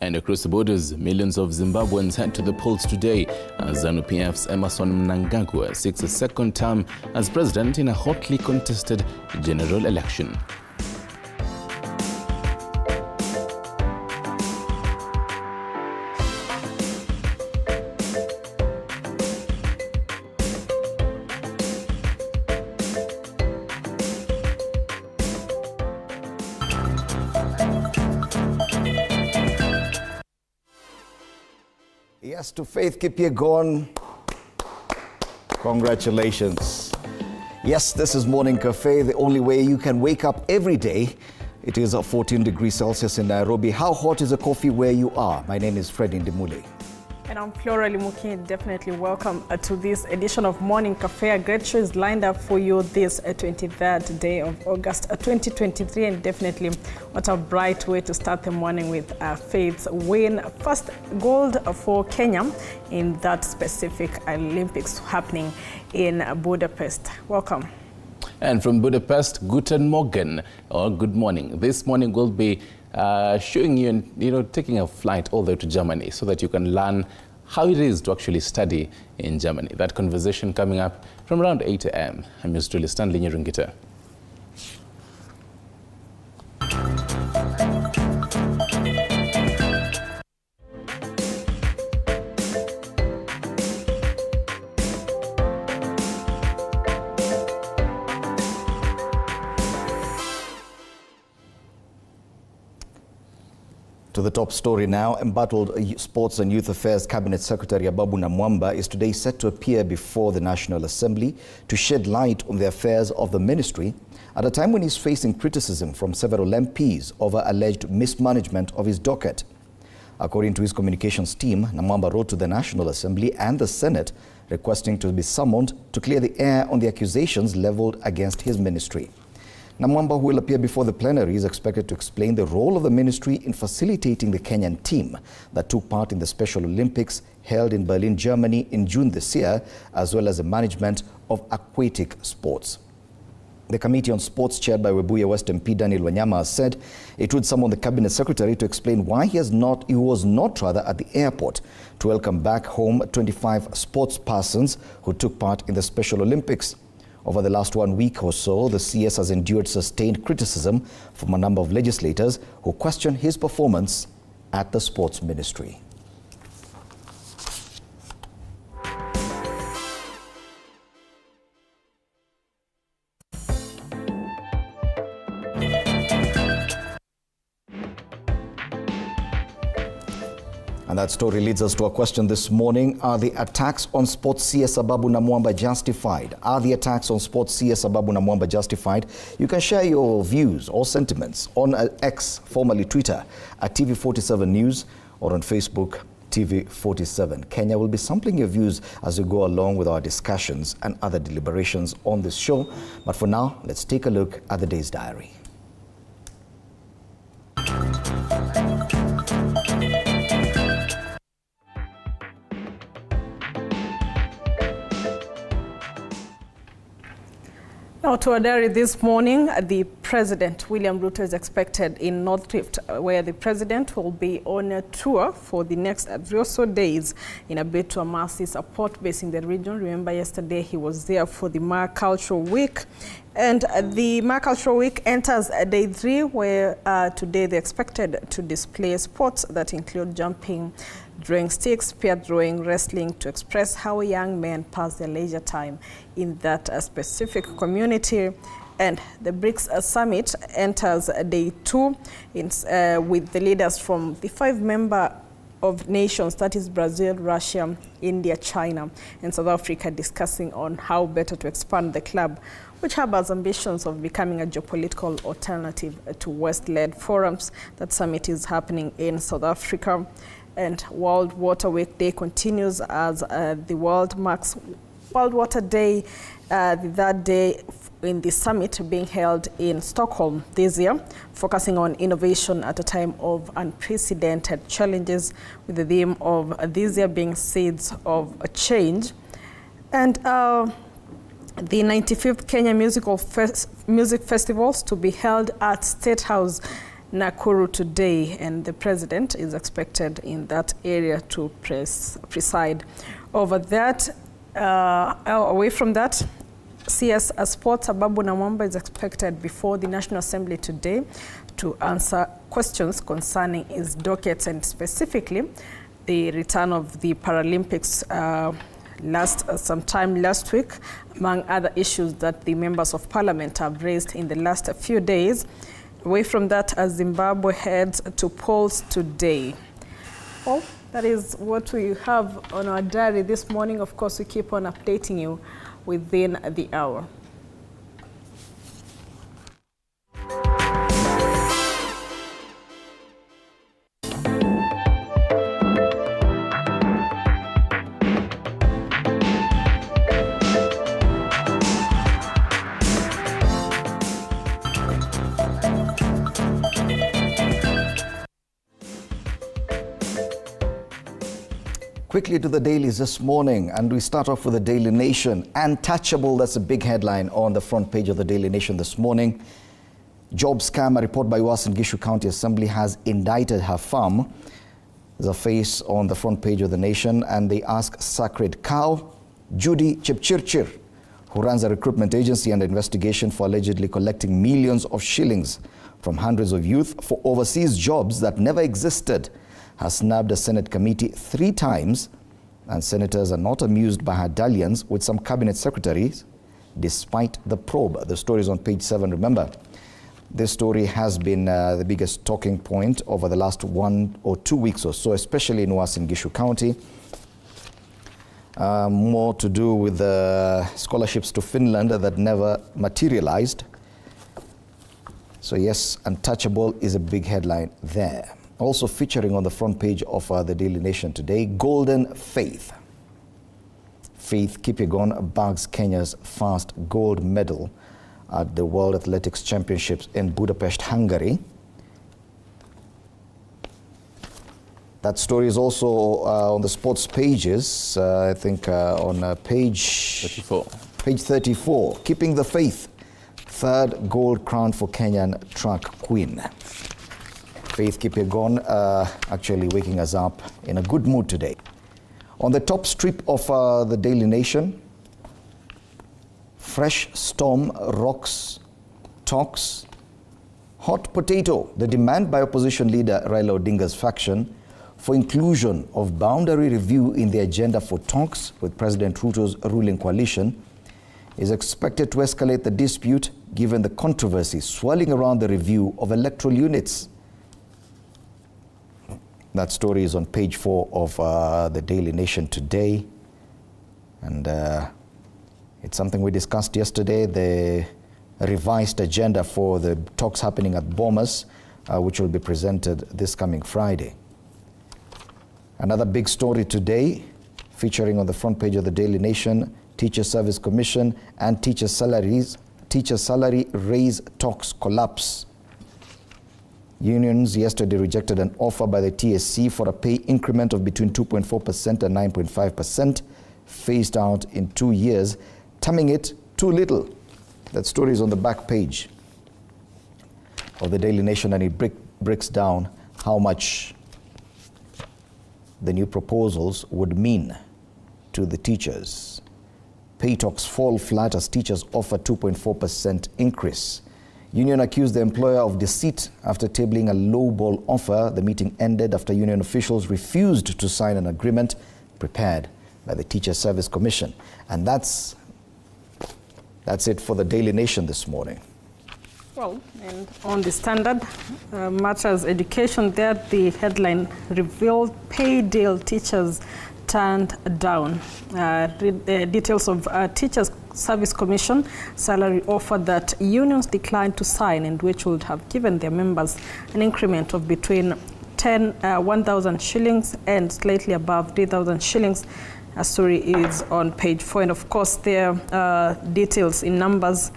And across the borders, millions of Zimbabweans head to the polls today as ZANU-PF's Emmerson Mnangagwa seeks a second term as president in a hotly contested general election. Yes, to Faith Kipyegon, congratulations. Yes, this is Morning Cafe, the only way you can wake up every day. It is 14 degrees Celsius in Nairobi. How hot is the coffee where you are? My name is Freddy Ndimule. And I'm Flora Limuki. Definitely welcome to this edition of Morning Cafe. A great show is lined up for you this 23rd day of August 2023, and definitely what a bright way to start the morning with Faith's win. First gold for Kenya in that specific Olympics happening in Budapest. Welcome. And from Budapest, Guten Morgen, or good morning. This morning we'll be showing you, taking a flight all the way to Germany so that you can learn how it is to actually study in Germany. That conversation coming up from around 8 a.m. I'm yours truly, Stanley Nyerungita. To the top story now. Embattled Sports and Youth Affairs Cabinet Secretary Ababu Namwamba is today set to appear before the National Assembly to shed light on the affairs of the ministry at a time when he's facing criticism from several MPs over alleged mismanagement of his docket. According to his communications team, Namwamba wrote to the National Assembly and the Senate requesting to be summoned to clear the air on the accusations leveled against his ministry. Namwamba, who will appear before the plenary, is expected to explain the role of the ministry in facilitating the Kenyan team that took part in the Special Olympics held in Berlin, Germany in June this year, as well as the management of aquatic sports. The Committee on Sports, chaired by Webuye West MP Daniel Wanyama, has said it would summon the Cabinet Secretary to explain why he was not at the airport to welcome back home 25 sports persons who took part in the Special Olympics. Over the last 1 week or so, the CS has endured sustained criticism from a number of legislators who question his performance at the sports ministry. And that story leads us to a question this morning. Are the attacks on sports CS Ababu Namwamba justified? Are the attacks on sports CS Ababu Namwamba justified? You can share your views or sentiments on X, formerly Twitter, at TV47 News, or on Facebook, TV47. Kenya will be sampling your views as we go along with our discussions and other deliberations on this show. But for now, let's take a look at the day's diary. Now to our diary this morning, the President, William Ruto, is expected in North Rift, where the President will be on a tour for the next 3 or so days in a bid to amass his support base in the region. Remember, yesterday he was there for the Mar Cultural Week. And the Mar Cultural Week enters day 3, where today they're expected to display sports that include jumping, throwing sticks, spear throwing, wrestling, to express how young men pass their leisure time in that specific community. And the BRICS Summit enters day 2 with the leaders from the 5 member of nations, that is Brazil, Russia, India, China, and South Africa, discussing on how better to expand the club, which harbors ambitions of becoming a geopolitical alternative to West-led forums. That summit is happening in South Africa. And World Water Week Day continues as the world marks World Water Day, the third day in the summit being held in Stockholm this year, focusing on innovation at a time of unprecedented challenges, with the theme of this year being Seeds of Change. And the 95th Kenya Music Festivals to be held at State House Nakuru today, and the president is expected in that area to preside over that. Away from that, CS Sports Ababu Namwamba is expected before the National Assembly today to answer questions concerning his dockets and specifically the return of the Paralympics sometime last week, among other issues that the members of parliament have raised in the last few days. Away from that, as Zimbabwe heads to polls today. Well, that is what we have on our diary this morning. Of course, we keep on updating you within the hour. Quickly to the dailies this morning, and we start off with the Daily Nation. Untouchable, that's a big headline on the front page of the Daily Nation this morning. Job scam, a report by Uasin Gishu County Assembly has indicted her farm. There's a face on the front page of the Nation, and they ask Sacred Cow, Judy Chepchirchir, who runs a recruitment agency under investigation for allegedly collecting millions of shillings from hundreds of youth for overseas jobs that never existed, has snubbed a Senate committee 3 times, and senators are not amused by her dalliance with some cabinet secretaries despite the probe. The story is on page 7. Remember, this story has been the biggest talking point over the last 1 or 2 weeks or so, especially in Uasin Gishu County. More to do with the scholarships to Finland that never materialized. So yes, untouchable is a big headline there. Also featuring on the front page of the Daily Nation today, Golden Faith. Faith Kipyegon bags Kenya's first gold medal at the World Athletics Championships in Budapest, Hungary. That story is also on the sports pages, I think on page 34. Page 34, Keeping the Faith. 3rd gold crown for Kenyan track queen. Faith Kipyegon actually waking us up in a good mood today. On the top strip of the Daily Nation, fresh storm rocks talks. Hot potato, the demand by opposition leader Raila Odinga's faction for inclusion of boundary review in the agenda for talks with President Ruto's ruling coalition is expected to escalate the dispute given the controversy swirling around the review of electoral units. That story is on page 4 of the Daily Nation today. And it's something we discussed yesterday, the revised agenda for the talks happening at Bomas, which will be presented this coming Friday. Another big story today, featuring on the front page of the Daily Nation, Teacher Service Commission and teacher salary raise talks collapse. Unions yesterday rejected an offer by the TSC for a pay increment of between 2.4% and 9.5%, phased out in 2 years, terming it too little. That story is on the back page of the Daily Nation, and it breaks down how much the new proposals would mean to the teachers. Pay talks fall flat as teachers offer 2.4% increase. Union accused the employer of deceit after tabling a low-ball offer. The meeting ended after union officials refused to sign an agreement prepared by the Teacher Service Commission. And that's it for the Daily Nation this morning. Well, and on the Standard Matters Education, there the headline revealed pay deal teachers turned down. The details of Teachers Service Commission salary offer that unions declined to sign, and which would have given their members an increment of between 1,000 shillings and slightly above 3,000 shillings. A story is on page 4, and of course there are details in numbers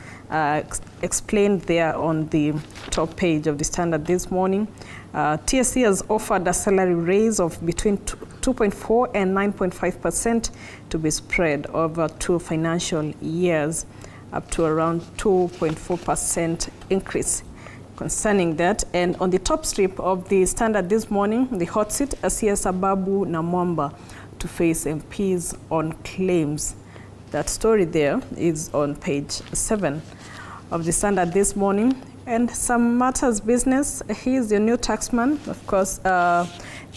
explained there on the top page of the Standard this morning. TSC has offered a salary raise of between 2.4 and 9.5% to be spread over 2 financial years, up to around 2.4% increase concerning that. And on the top strip of the Standard this morning, the hot seat, CS Ababu Namwamba to face MPs on claims. That story there is on page 7 of the Standard this morning. And some matters business. He is the new taxman. Of course, the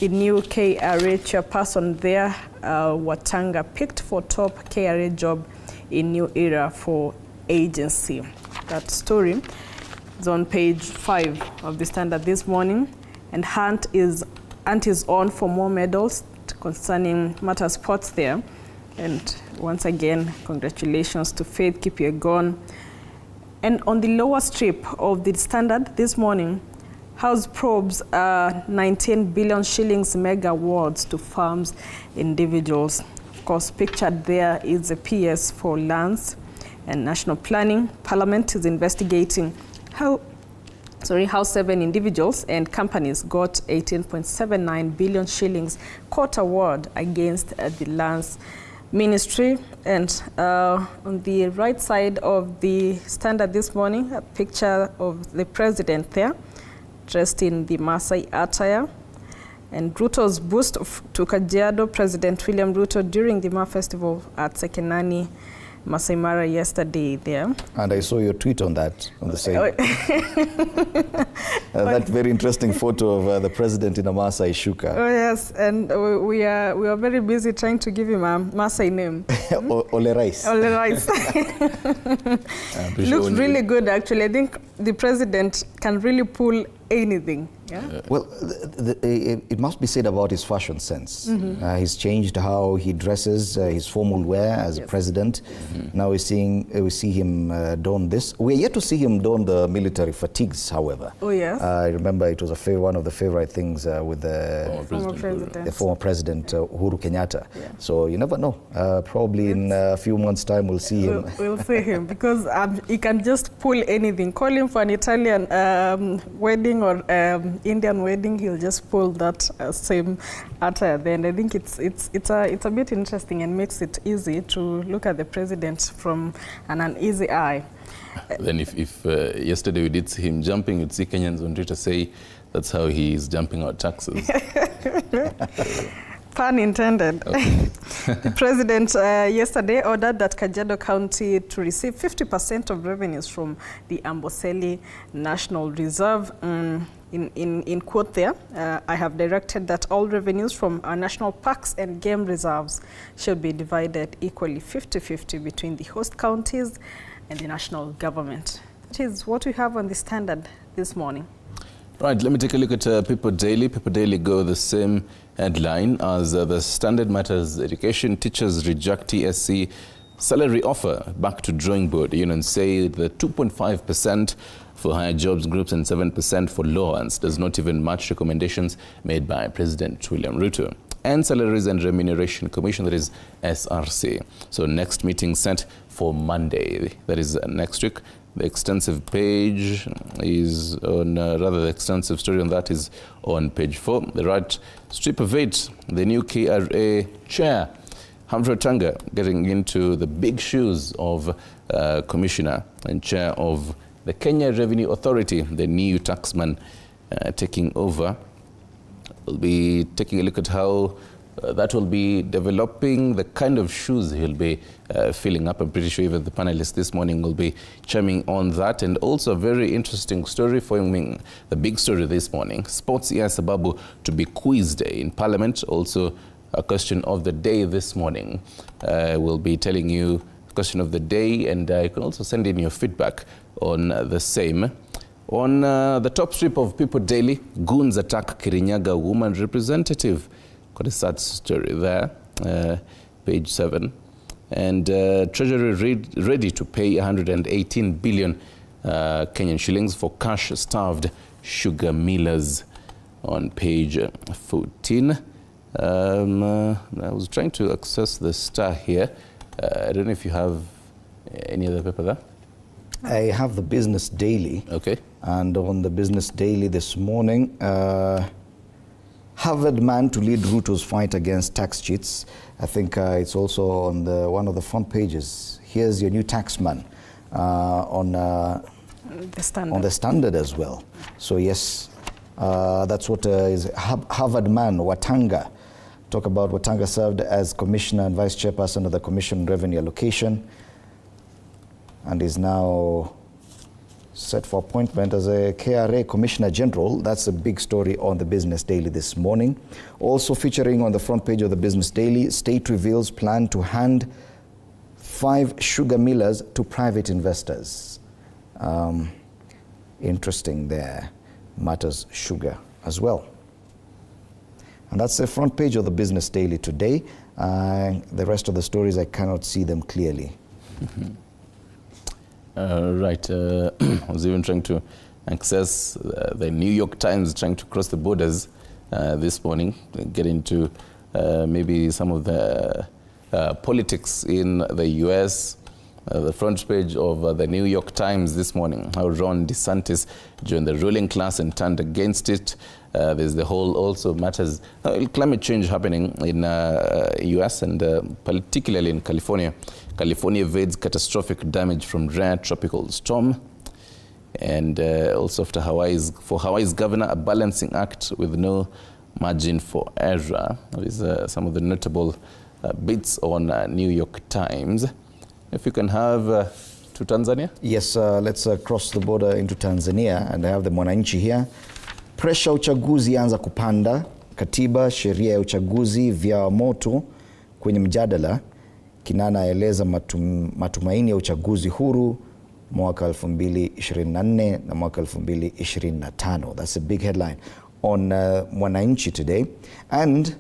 new KRA chairperson there, Watanga, picked for top KRA job in new era for agency. That story is on page 5 of the Standard this morning. And Hunt is on for more medals concerning matter sports there. And once again, congratulations to Faith Kipyegon. And on the lower strip of the Standard this morning, House probes 19 billion shillings mega awards to farms individuals. Of course, pictured there is a PS for lands and national planning. Parliament is investigating how 7 individuals and companies got 18.79 billion shillings court award against the lands Ministry. And on the right side of the Standard this morning, a picture of the president there, dressed in the Maasai attire. And Ruto's boost to Kajiado, President William Ruto during the Ma Festival at Sekenani, Masai Mara yesterday there. And I saw your tweet on that, on the same. That very interesting photo of the president in a Maasai shuka. Oh yes, and we are very busy trying to give him a Maasai name. Ole Rice. Ole Rice. Looks really good actually. I think the president can really pull anything. Yeah? Well, it must be said about his fashion sense. He's changed how he dresses, his formal wear as a president. Now we see him don this. We're yet to see him don the military fatigues, however. Oh, yes. I remember it was one of the favorite things with the former president Uhuru Kenyatta. Yeah. So you never know. Probably in a few months' time we'll see him. We'll see him because he can just pull anything. Call him for an Italian wedding or Indian wedding, he'll just pull that same attire then. I think it's a bit interesting and makes it easy to look at the president from an easy eye. Then if yesterday we did see him jumping, you'd see Kenyans on Twitter say that's how he is jumping out taxes. Pun intended. Okay. The president yesterday ordered that Kajiado County to receive 50% of revenues from the Amboseli National Reserve. In quote there, I have directed that all revenues from our national parks and game reserves should be divided equally 50-50 between the host counties and the national government. That is what we have on the Standard this morning. Right, let me take a look at People Daily. People Daily go the same headline as the Standard Matters. Education teachers reject TSC salary offer. Back to drawing board. Unions say the 2.5% for higher jobs groups and 7% for lower ones does not even match recommendations made by President William Ruto. And Salaries and Remuneration Commission, that is SRC. So next meeting set for Monday, that is next week. The extensive page is on, the extensive story on that is on page 4. The right strip of it, the new KRA chair, Humphrey Watanga, getting into the big shoes of Commissioner and Chair of the Kenya Revenue Authority, the new taxman taking over. We'll be taking a look at how that will be developing, the kind of shoes he'll be filling up. I'm pretty sure even the panelists this morning will be chiming on that. And also a very interesting story forming the big story this morning. Sports Sababu to be quizzed in Parliament. Also a question of the day this morning. We'll be telling you the question of the day, and you can also send in your feedback on the same. On the top strip of People Daily, goons attack Kirinyaga woman representative. Got a sad story there, page 7. And Treasury ready to pay 118 billion Kenyan shillings for cash-starved sugar millers on page 14. I was trying to access the Star here. I don't know if you have any other paper there. I have the Business Daily. Okay. And on the Business Daily this morning, Harvard man to lead Ruto's fight against tax cheats. I think it's also on one of the front pages. Here's your new taxman on The Standard. On the Standard as well. So yes, that's what is Harvard man Watanga. Talk about Watanga served as commissioner and vice chairperson of the Commission on Revenue Allocation and is now set for appointment as a KRA Commissioner General. That's a big story on the Business Daily this morning. Also featuring on the front page of the Business Daily, state reveals plan to hand 5 sugar millers to private investors. Interesting there, matters sugar as well. And that's the front page of the Business Daily today. The rest of the stories, I cannot see them clearly. Right, I was even trying to access the New York Times, trying to cross the borders this morning, get into maybe some of the politics in the US. The front page of the New York Times this morning, how Ron DeSantis joined the ruling class and turned against it. There's the whole also matters, climate change happening in US and particularly in California. California evades catastrophic damage from rare tropical storm. And also after Hawaii's governor, a balancing act with no margin for error. These are some of the notable bits on New York Times. If you can have to Tanzania. Yes, let's cross the border into Tanzania, and I have the Mwananchi here. Presha uchaguzi anza kupanda, katiba, sheria ya uchaguzi vya moto kwenye mjadala. Kinana aeleza matumaini ya uchaguzi huru mwaka 2024 na mwaka 2025. That's a big headline on Mwananchi today. And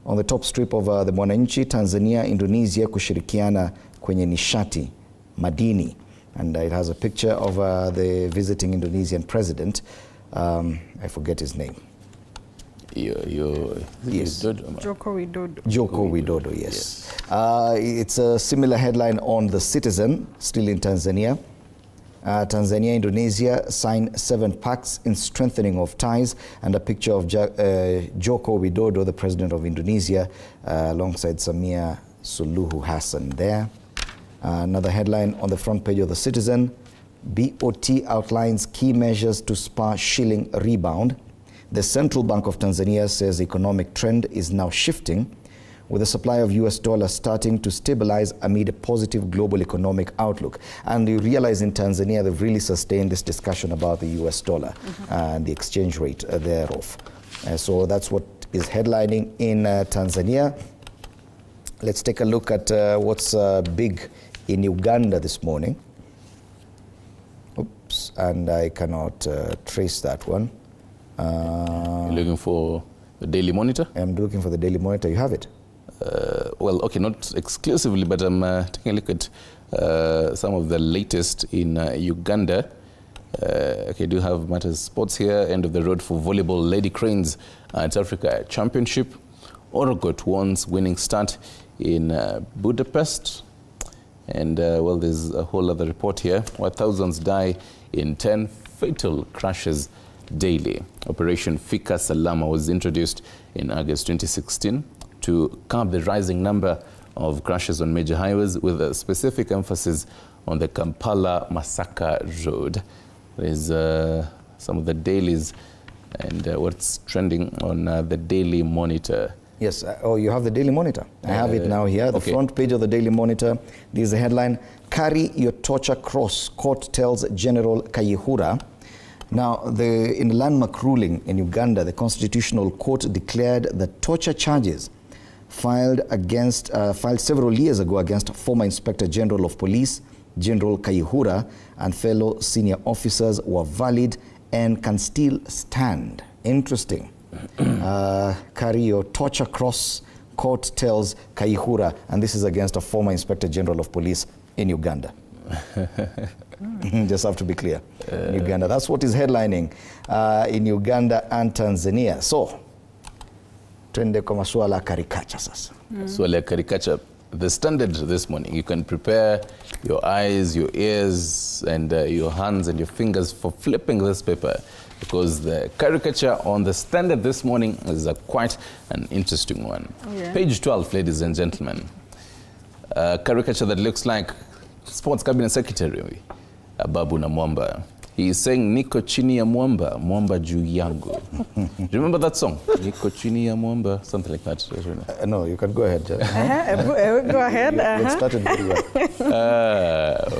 on the top strip of the Mwananchi, Tanzania, Indonesia kushirikiana kwenye nishati madini, and it has a picture of the visiting Indonesian president. I forget his name. Yes. Joko Widodo. Joko Widodo, yes. It's a similar headline on The Citizen, still in Tanzania. Tanzania, Indonesia sign 7 pacts in strengthening of ties, and a picture of Joko Widodo, the president of Indonesia, alongside Samia Suluhu Hassan there. Another headline on the front page of The Citizen, BOT outlines key measures to spur shilling rebound. The Central Bank of Tanzania says the economic trend is now shifting, with the supply of US dollars starting to stabilize amid a positive global economic outlook. And you realize in Tanzania they've really sustained this discussion about the US dollar and the exchange rate thereof. So that's what is headlining in Tanzania. Let's take a look at what's big in Uganda this morning. Oops, and I cannot trace that one. You're looking for the Daily Monitor? I'm looking for the Daily Monitor. You have it? Well, okay, not exclusively, but I'm taking a look at some of the latest in Uganda. Okay, do have matters sports here. End of the road for volleyball Lady Cranes at Africa Championship. Orogot wants winning start in Budapest. And well, there's a whole other report here where thousands die in 10 fatal crashes daily. Operation Fika Salama was introduced in August 2016 to curb the rising number of crashes on major highways, with a specific emphasis on the Kampala-Masaka road. There's some of the dailies and what's trending on the Daily Monitor. Yes, oh, you have the Daily Monitor. I have it now here. The front page of the Daily Monitor. This is the headline, Carry Your Torture Cross, Court Tells General Kayihura. Now, in the landmark ruling in Uganda, the Constitutional Court declared that torture charges filed several years ago against former Inspector General of Police, General Kayihura, and fellow senior officers were valid and can still stand. Interesting. Carry your torture cross, court tells Kayihura, and this is against a former Inspector General of Police in Uganda. Just have to be clear. In Uganda. That's what is headlining in Uganda and Tanzania. So, twende kwa masuala ya caricature sasa. Swala ya caricature. The Standard this morning, you can prepare your eyes, your ears, and your hands and your fingers for flipping this paper, because the caricature on the Standard this morning is quite an interesting one. Yeah. Page 12, ladies and gentlemen. A caricature that looks like Sports Cabinet Secretary Babu Namwamba. He is saying, Niko chini ya mwamba, mwamba juu yangu. Do you remember that song? Niko chini ya mwamba, something like that. No, you can go ahead, Judge. Go ahead. It started very well.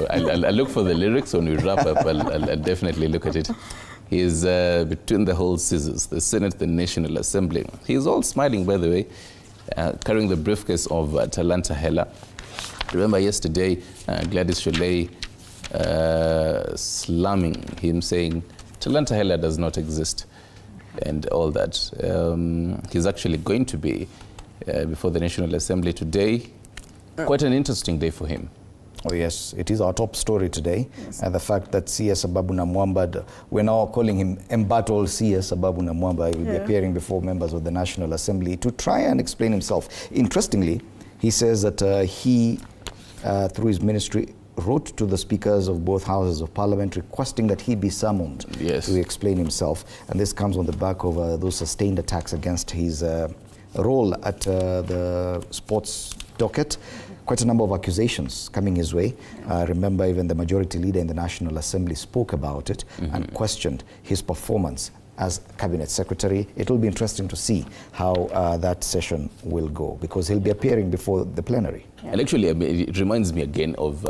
I'll look for the lyrics when we wrap up. I'll definitely look at it. He's between the whole scissors, the Senate, the National Assembly. He's all smiling, by the way, carrying the briefcase of Talanta Hela. Remember yesterday, Gladys Sholei slamming him, saying, Talanta Hela does not exist, and all that. He's actually going to be before the National Assembly today. Quite an interesting day for him. Oh yes, it is our top story today. Yes. And the fact that CS Ababu Namwamba, we're now calling him embattled CS Ababu Namwamba. He will be appearing before members of the National Assembly to try and explain himself. Interestingly, he says that he, through his ministry, wrote to the speakers of both houses of parliament requesting that he be summoned to explain himself. And this comes on the back of those sustained attacks against his role at the sports docket. Quite a number of accusations coming his way. Remember, even the majority leader in the National Assembly spoke about it and questioned his performance as cabinet secretary. It will be interesting to see how that session will go, because he'll be appearing before the plenary. And actually, it reminds me again of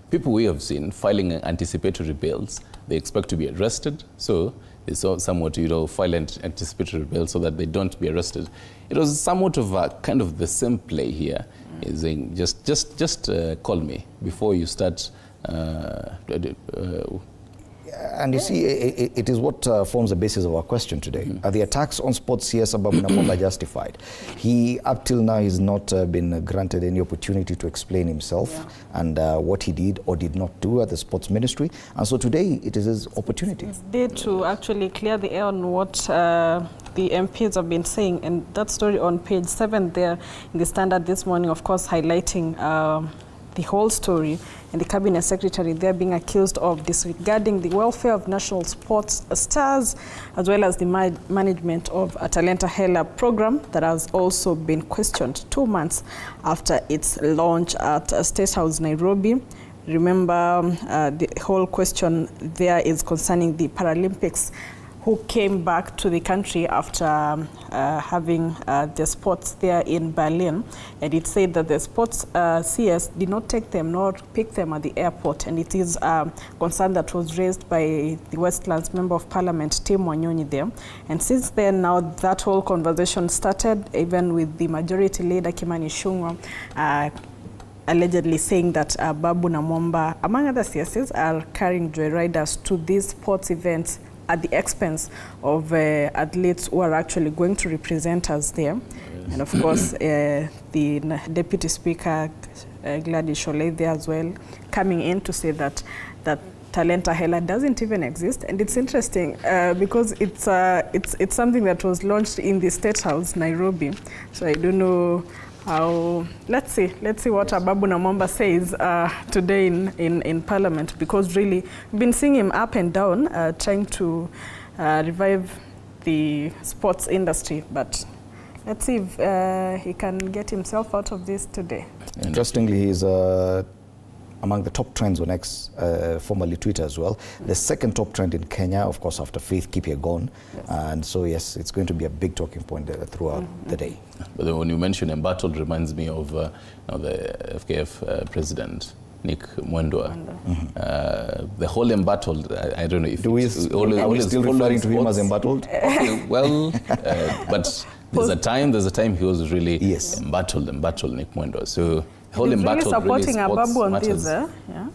people we have seen filing anticipatory bills. They expect to be arrested, so they somewhat file an anticipatory bill so that they don't be arrested. It was somewhat of a kind of the same play here. Is saying just call me before you start. And you see, it is what forms the basis of our question today. Are the attacks on sports CS Ababu Namwamba justified? He, up till now, has not been granted any opportunity to explain himself and what he did or did not do at the sports ministry. And so today, it is his opportunity. It's there to actually clear the air on what the MPs have been saying. And that story on page 7 there in the Standard this morning, of course, highlighting the whole story, and the cabinet secretary there being accused of disregarding the welfare of national sports stars, as well as the management of a Talanta Hela program that has also been questioned 2 months after its launch at State House, Nairobi. Remember, the whole question there is concerning the Paralympics, who came back to the country after having the sports there in Berlin. And it said that the sports CS did not take them nor pick them at the airport. And it is a concern that was raised by the Westlands Member of Parliament, Tim Wanyonyi there. And since then, now that whole conversation started, even with the majority leader, Kimani Ichung'wah, allegedly saying that Ababu Namwamba, among other CSs, are carrying joyriders to these sports events at the expense of athletes who are actually going to represent us there. Yes. And of course, the Deputy Speaker, Gladys Sholei, there as well, coming in to say that Talanta Hela doesn't even exist. And it's interesting because it's something that was launched in the State House, Nairobi. So I don't know how. Let's see what Ababu Namwamba says today in Parliament, because really we've been seeing him up and down trying to revive the sports industry, but let's see if he can get himself out of this today. Interestingly, he's among the top trends on X, formerly Twitter as well. The second top trend in Kenya, of course, after Faith Kipyegon. Yes. And so, yes, it's going to be a big talking point throughout the day. But then when you mention embattled, reminds me of the FKF president, Nick Mwendwa. The whole embattled, I don't know if are we still referring to him as embattled? Okay, well, but there's a time he was really embattled, Nick Mwendwa. So whole embattled, really supporting Ababu on matters. this, yeah?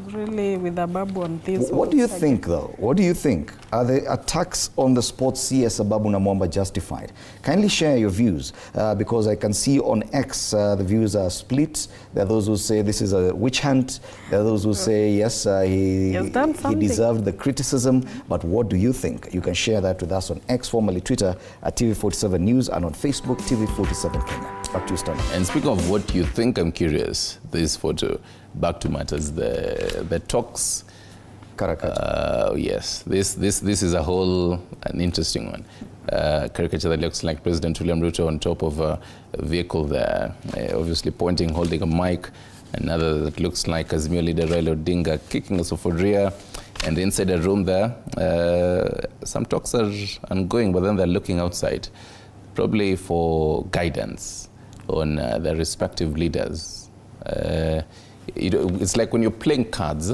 Really with Ababu on this. What do you think, though? What do you think? Are the attacks on the sports CS Ababu Namwamba justified? Kindly share your views, because I can see on X the views are split. There are those who say this is a witch hunt. There are those who say, yes, he deserved the criticism. But what do you think? You can share that with us on X, formerly Twitter, at TV47 News, and on Facebook, TV47 Kenya. Back to you, Stanley. And speaking of what you think, I'm curious, this photo, back to matters, the talks. Yes, this is an interesting one. Caricature that looks like President William Ruto on top of a vehicle there, obviously pointing, holding a mic. Another that looks like Azimio leader Raila Odinga kicking a sufuria. And inside the room there, some talks are ongoing, but then they're looking outside, probably for guidance on their respective leaders. It's like when you're playing cards,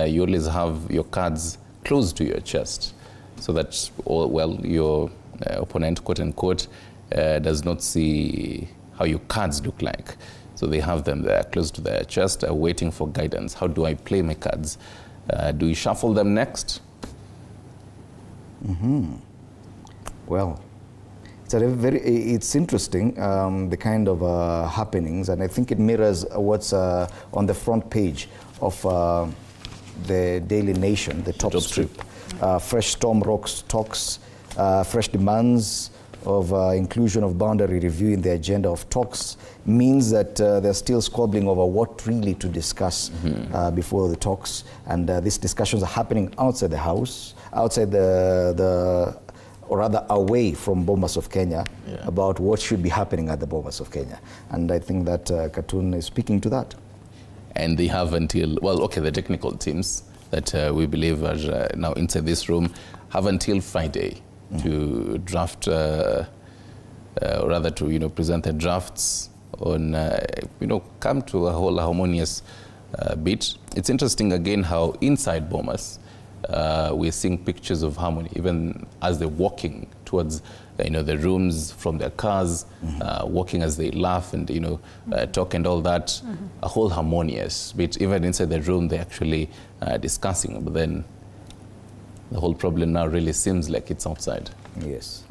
you always have your cards close to your chest, so that, your opponent, quote unquote, does not see how your cards look like. So they have them there close to their chest, waiting for guidance. How do I play my cards? Do we shuffle them next? Well, it's interesting, the kind of happenings, and I think it mirrors what's on the front page of the Daily Nation, the top strip. Fresh storm rocks talks, fresh demands of inclusion of boundary review in the agenda of talks means that they're still squabbling over what really to discuss before the talks. And these discussions are happening outside the House, outside or rather away from Bomas of Kenya, about what should be happening at the Bomas of Kenya. And I think that Cartoon is speaking to that. And they have until, the technical teams that we believe are now inside this room have until Friday to draft, or rather to, present the drafts on, come to a whole harmonious bit. It's interesting again how inside Bomas, we're seeing pictures of harmony, even as they're walking towards, the rooms from their cars, walking as they laugh and, talk and all that, a whole harmonious bit. Even inside the room, they're actually discussing, but then the whole problem now really seems like it's outside. Yes.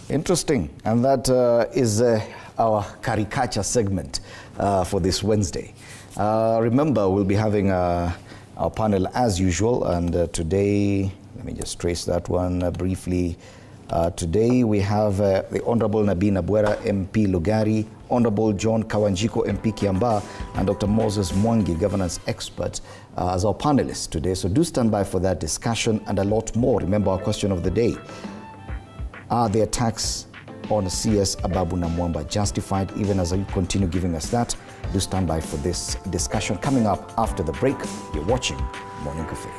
Interesting. And that is our caricature segment for this Wednesday. Remember, we'll be having our panel as usual, and today, let me just trace that one briefly. Today we have the Honorable Nabina Bwera, MP Lugari, Honorable John Kawanjiko, MP Kiambaa, and Dr. Moses Mwangi, governance expert, as our panelists today. So do stand by for that discussion and a lot more. Remember our question of the day: are the attacks on CS Ababu Namwamba justified? Even as you continue giving us that, do stand by for this discussion coming up after the break. You're watching Morning Cafe.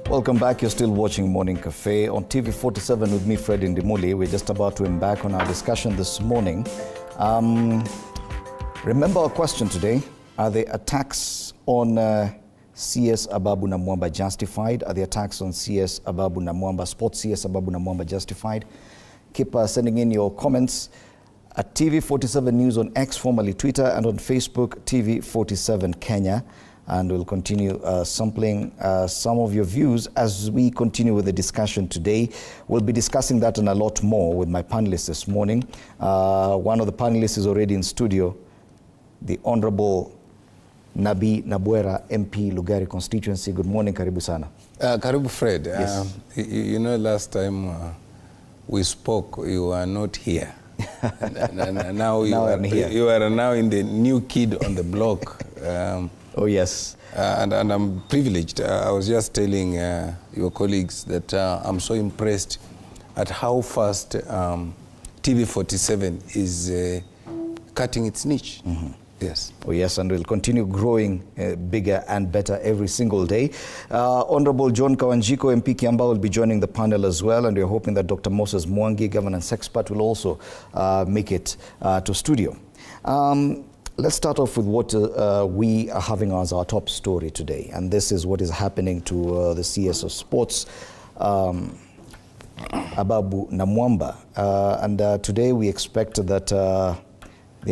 Welcome back. You're still watching Morning Cafe on TV47 with me, Fred Ndimuli. We're just about to embark on our discussion this morning. Remember our question today. Are the attacks on CS Ababu Namwamba justified? Are the attacks on CS Ababu Namwamba, Sports CS Ababu Namwamba justified? Keep sending in your comments at TV47 News on X, formerly Twitter, and on Facebook, TV47 Kenya. And we'll continue sampling some of your views as we continue with the discussion today. We'll be discussing that and a lot more with my panelists this morning. One of the panelists is already in studio, the Honorable Nabi Nabwera, MP, Lugari constituency. Good morning, karibu sana. Karibu Fred. Yes. You know, last time we spoke, you were not here. Now I'm here. You are now in the new kid on the block. Oh, yes. And I'm privileged. I was just telling your colleagues that I'm so impressed at how fast TV47 is cutting its niche. Mm-hmm. Yes. Oh, yes, and we'll continue growing bigger and better every single day. Honorable John Kawanjiko, MP Kiambaa, will be joining the panel as well, and we're hoping that Dr. Moses Mwangi, governance expert, will also make it to studio. Let's start off with what we are having as our top story today, and this is what is happening to the CS of Sports, Ababu Namwamba. And today we expect that the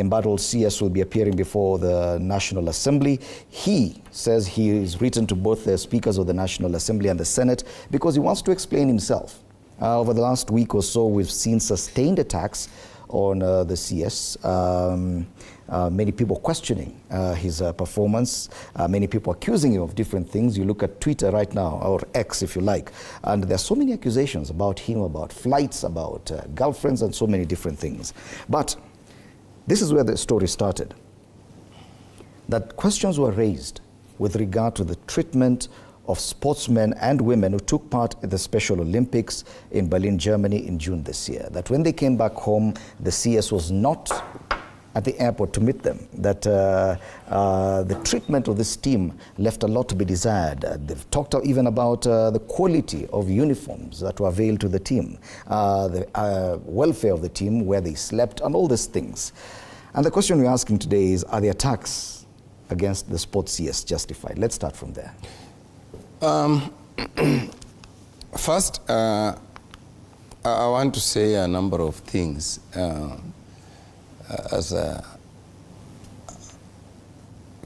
embattled CS will be appearing before the National Assembly. He says he is written to both the speakers of the National Assembly and the Senate because he wants to explain himself. Over the last week or so, we've seen sustained attacks on the CS. Many people questioning his performance. Many people accusing him of different things. You look at Twitter right now, or X if you like, and there are so many accusations about him, about flights, about girlfriends, and so many different things. But this is where the story started. That questions were raised with regard to the treatment of sportsmen and women who took part in the Special Olympics in Berlin, Germany in June this year. That when they came back home, the CS was not at the airport to meet them. That the treatment of this team left a lot to be desired. They've talked even about the quality of uniforms that were availed to the team, the welfare of the team, where they slept, and all these things. And the question we're asking today is, are the attacks against the Sports CS justified? Let's start from there. First, I want to say a number of things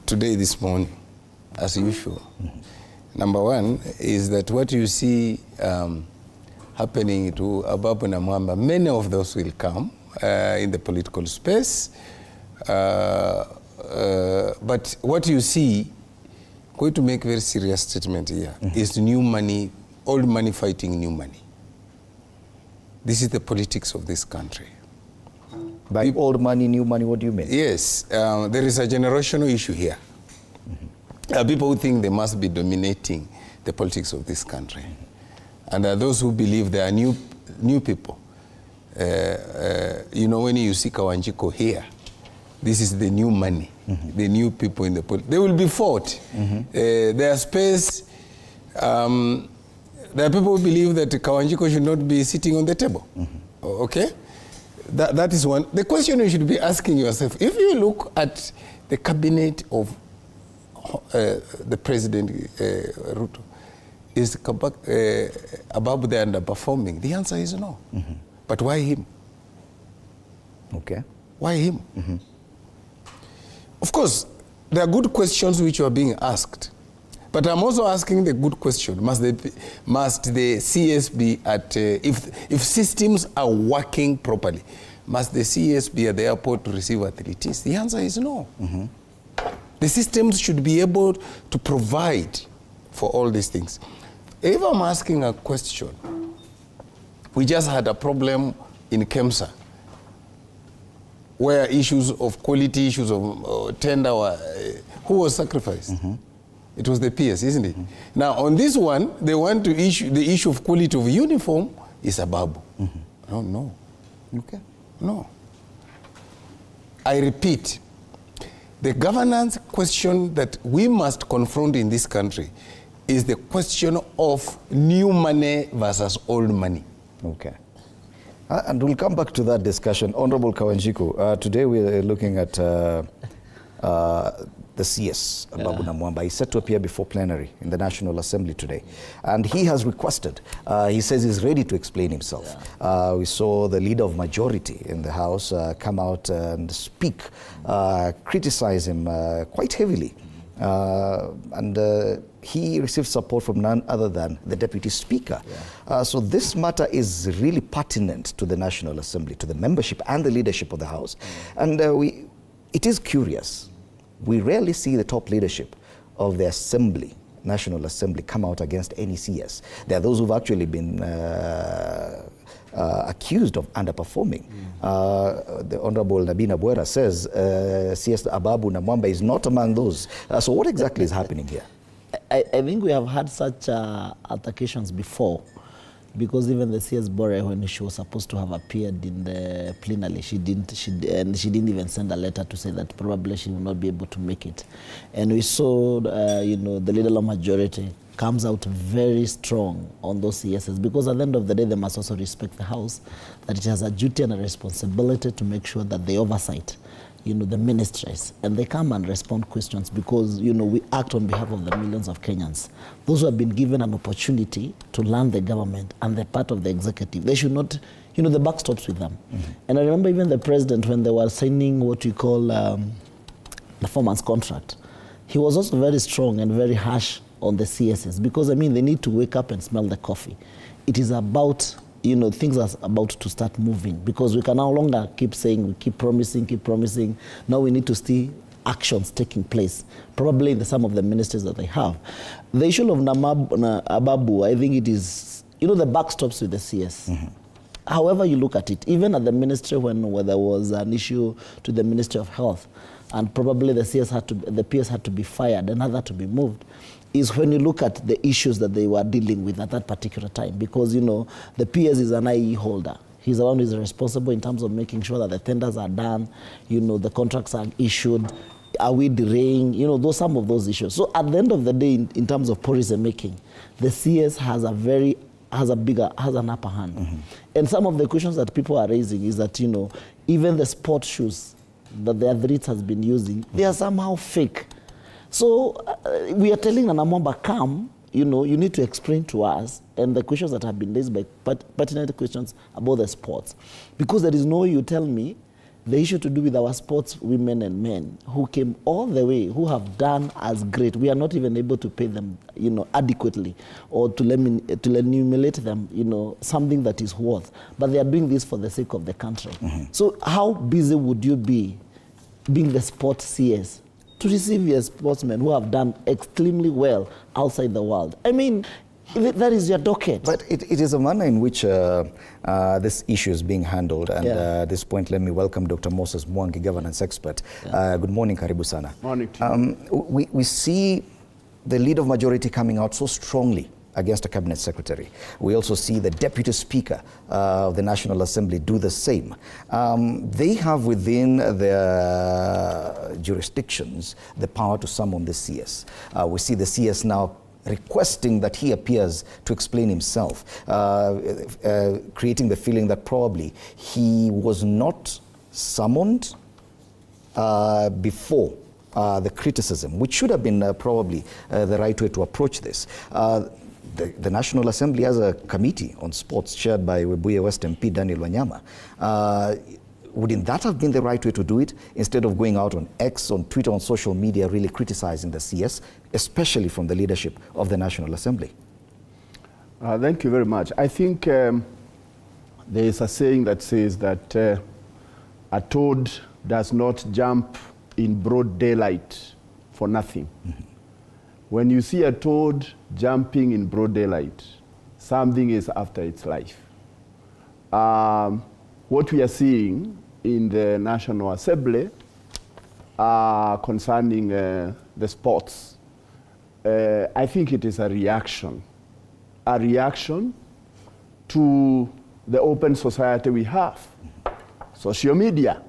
today, this morning, as usual. Mm-hmm. Number one is that what you see happening to Ababu Namwamba, many of those will come in the political space. But what you see, going to make a very serious statement here, mm-hmm. is new money, old money fighting new money. This is the politics of this country. By old money, new money, what do you mean? Yes, there is a generational issue here. Mm-hmm. People who think they must be dominating the politics of this country. Mm-hmm. And those who believe there are new people. You know, when you see Kawanjiko here, this is the new money, mm-hmm. the new people in the politics. They will be fought. Mm-hmm. Their space, there are people who believe that Kawanjiko should not be sitting on the table. Mm-hmm. Okay? That is one. The question you should be asking yourself, if you look at the cabinet of the President Ruto, is Ababu there underperforming? The answer is no. Mm-hmm. But why him? Okay. Why him? Mm-hmm. Of course, there are good questions which are being asked. But I'm also asking the good question, must the CS be at, if systems are working properly, must the CS be at the airport to receive athletes? The answer is no. Mm-hmm. The systems should be able to provide for all these things. If I'm asking a question, we just had a problem in KEMSA, where issues of quality, issues of tender were, who was sacrificed? Mm-hmm. It was the PS, isn't it? Mm-hmm. Now, on this one, they want to issue the issue of quality of uniform is Ababu. Mm-hmm. I don't know. Okay. No. I repeat, the governance question that we must confront in this country is the question of new money versus old money. Okay. And we'll come back to that discussion. Honorable Kawanjiku, today we're looking at the CS, Babu Namwamba. He's set to appear before plenary in the National Assembly today. And he has requested, he says he's ready to explain himself. We saw the leader of majority in the House come out and speak, criticize him quite heavily. He received support from none other than the Deputy Speaker. So this matter is really pertinent to the National Assembly, to the membership and the leadership of the House. And it is curious. We rarely see the top leadership of the Assembly, National Assembly, come out against any CS. There are those who've actually been accused of underperforming. The Honorable Nabina Bwera says CS Ababu Namwamba is not among those. So what exactly is happening here? I think we have had such altercations before, because even the CS Bore, when she was supposed to have appeared in the plenary, she didn't even send a letter to say that probably she will not be able to make it. And we saw, the leader of majority comes out very strong on those CSs, because at the end of the day, they must also respect the House, that it has a duty and a responsibility to make sure that they oversight the ministries, and they come and respond questions, because, we act on behalf of the millions of Kenyans. Those who have been given an opportunity to learn the government and they're part of the executive, they should not, the buck stops with them. And I remember even the president, when they were signing what we call the foreman's contract, he was also very strong and very harsh on the CSs, because, they need to wake up and smell the coffee. It is about things are about to start moving, because we can no longer keep saying, we keep promising. Now we need to see actions taking place, probably in some of the ministries that they have. The issue of Ababu, I think it is, the buck stops with the CS. However you look at it, even at the ministry when there was an issue to the Ministry of Health, and probably the PS had to be fired and other to be moved, is when you look at the issues that they were dealing with at that particular time. Because, the PS is an IE holder. He's the one who is responsible in terms of making sure that the tenders are done, the contracts are issued, are we delaying, some of those issues. So at the end of the day, in terms of policy making, the CS has an upper hand. And some of the questions that people are raising is that, even the sport shoes that the athletes has been using, they are somehow fake. So we are telling Namwamba, come, you need to explain to us, and the questions that have been raised by pertinent questions about the sports. Because there is no way you tell me the issue to do with our sports women and men who came all the way, who have done as great. We are not even able to pay them, adequately, or to enumerate them, something that is worth. But they are doing this for the sake of the country. So how busy would you be being the sports CS to receive your sportsmen who have done extremely well outside the world? That is your docket. But it is a manner in which this issue is being handled. And at this point, let me welcome Dr. Moses Mwangi, governance expert. Good morning, karibu sana. Morning to you. We see the leader of majority coming out so strongly against a cabinet secretary. We also see the deputy speaker of the National Assembly do the same. They have within their jurisdictions the power to summon the CS. We see the CS now requesting that he appears to explain himself, creating the feeling that probably he was not summoned before the criticism, which should have been probably the right way to approach this. The National Assembly has a committee on sports chaired by Webuye West MP Daniel Wanyama. Wouldn't that have been the right way to do it, instead of going out on X, on Twitter, on social media, really criticizing the CS, especially from the leadership of the National Assembly? Thank you very much. I think there is a saying that says that a toad does not jump in broad daylight for nothing. When you see a toad jumping in broad daylight, something is after its life. What we are seeing in the National Assembly concerning the sports, I think it is a reaction to the open society we have. Social media.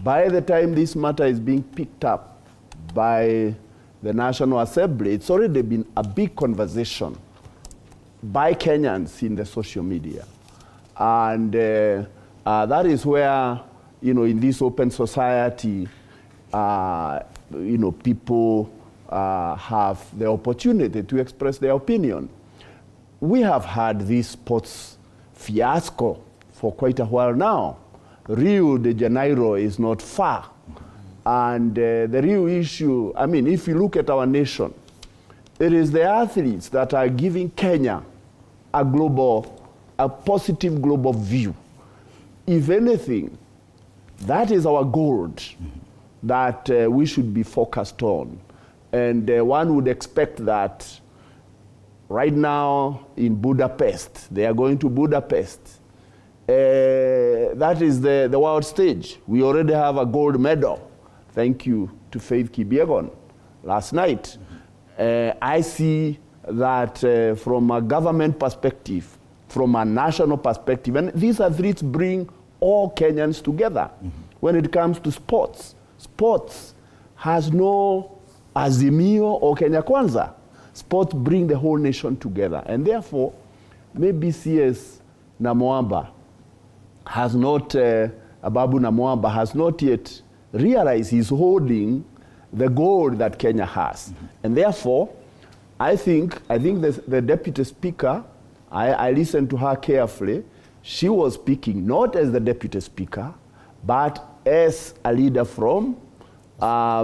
By the time this matter is being picked up by the National Assembly, it's already been a big conversation by Kenyans in the social media. And that is where, in this open society, people have the opportunity to express their opinion. We have had this sports fiasco for quite a while now. Rio de Janeiro is not far. And the real issue, if you look at our nation, it is the athletes that are giving Kenya a positive global view. If anything, that is our gold that we should be focused on. And one would expect that right now in Budapest, they are going to Budapest. That is the world stage. We already have a gold medal. Thank you to Faith Kipyegon last night. I see that from a government perspective, from a national perspective, and these athletes bring all Kenyans together. When it comes to sports, sports has no Azimio or Kenya Kwanza. Sports bring the whole nation together. And therefore, maybe CS Namwamba has not, Ababu Namwamba has not yet realized he's holding the gold that Kenya has. And therefore, I think the Deputy Speaker, I listened to her carefully. She was speaking not as the Deputy Speaker, but as a leader from her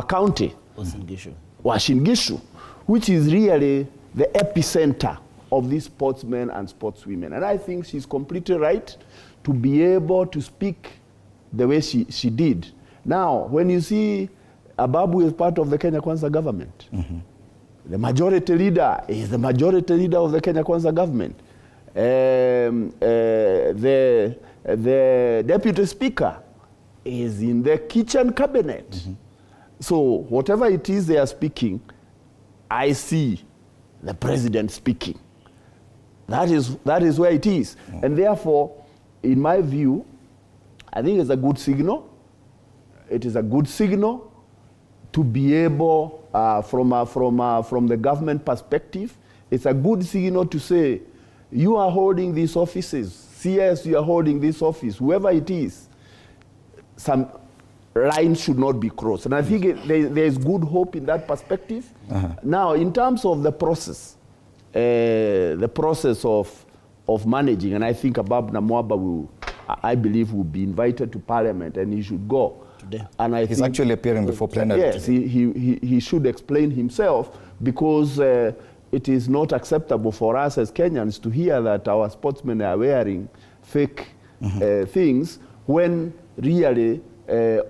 county, Uasin Gishu, which is really the epicenter of these sportsmen and sportswomen. And I think she's completely right to be able to speak the way she did. Now, when you see Ababu is part of the Kenya Kwanza government, the majority leader is the majority leader of the Kenya Kwanza government. The Deputy Speaker is in the kitchen cabinet. So whatever it is they are speaking, I see the president speaking. That is where it is. And therefore, in my view, I think it's a good signal. It is a good signal to be able, from the government perspective, it's a good signal to say, you are holding these offices. CS, you are holding this office. Whoever it is, some lines should not be crossed. And I think there is good hope in that perspective. Now, in terms of the process of managing, and I think Ababu Namwamba I believe will be invited to Parliament and he should go. Today. And I He's think, actually appearing before plenary. Yes, he should explain himself, because it is not acceptable for us as Kenyans to hear that our sportsmen are wearing fake things when really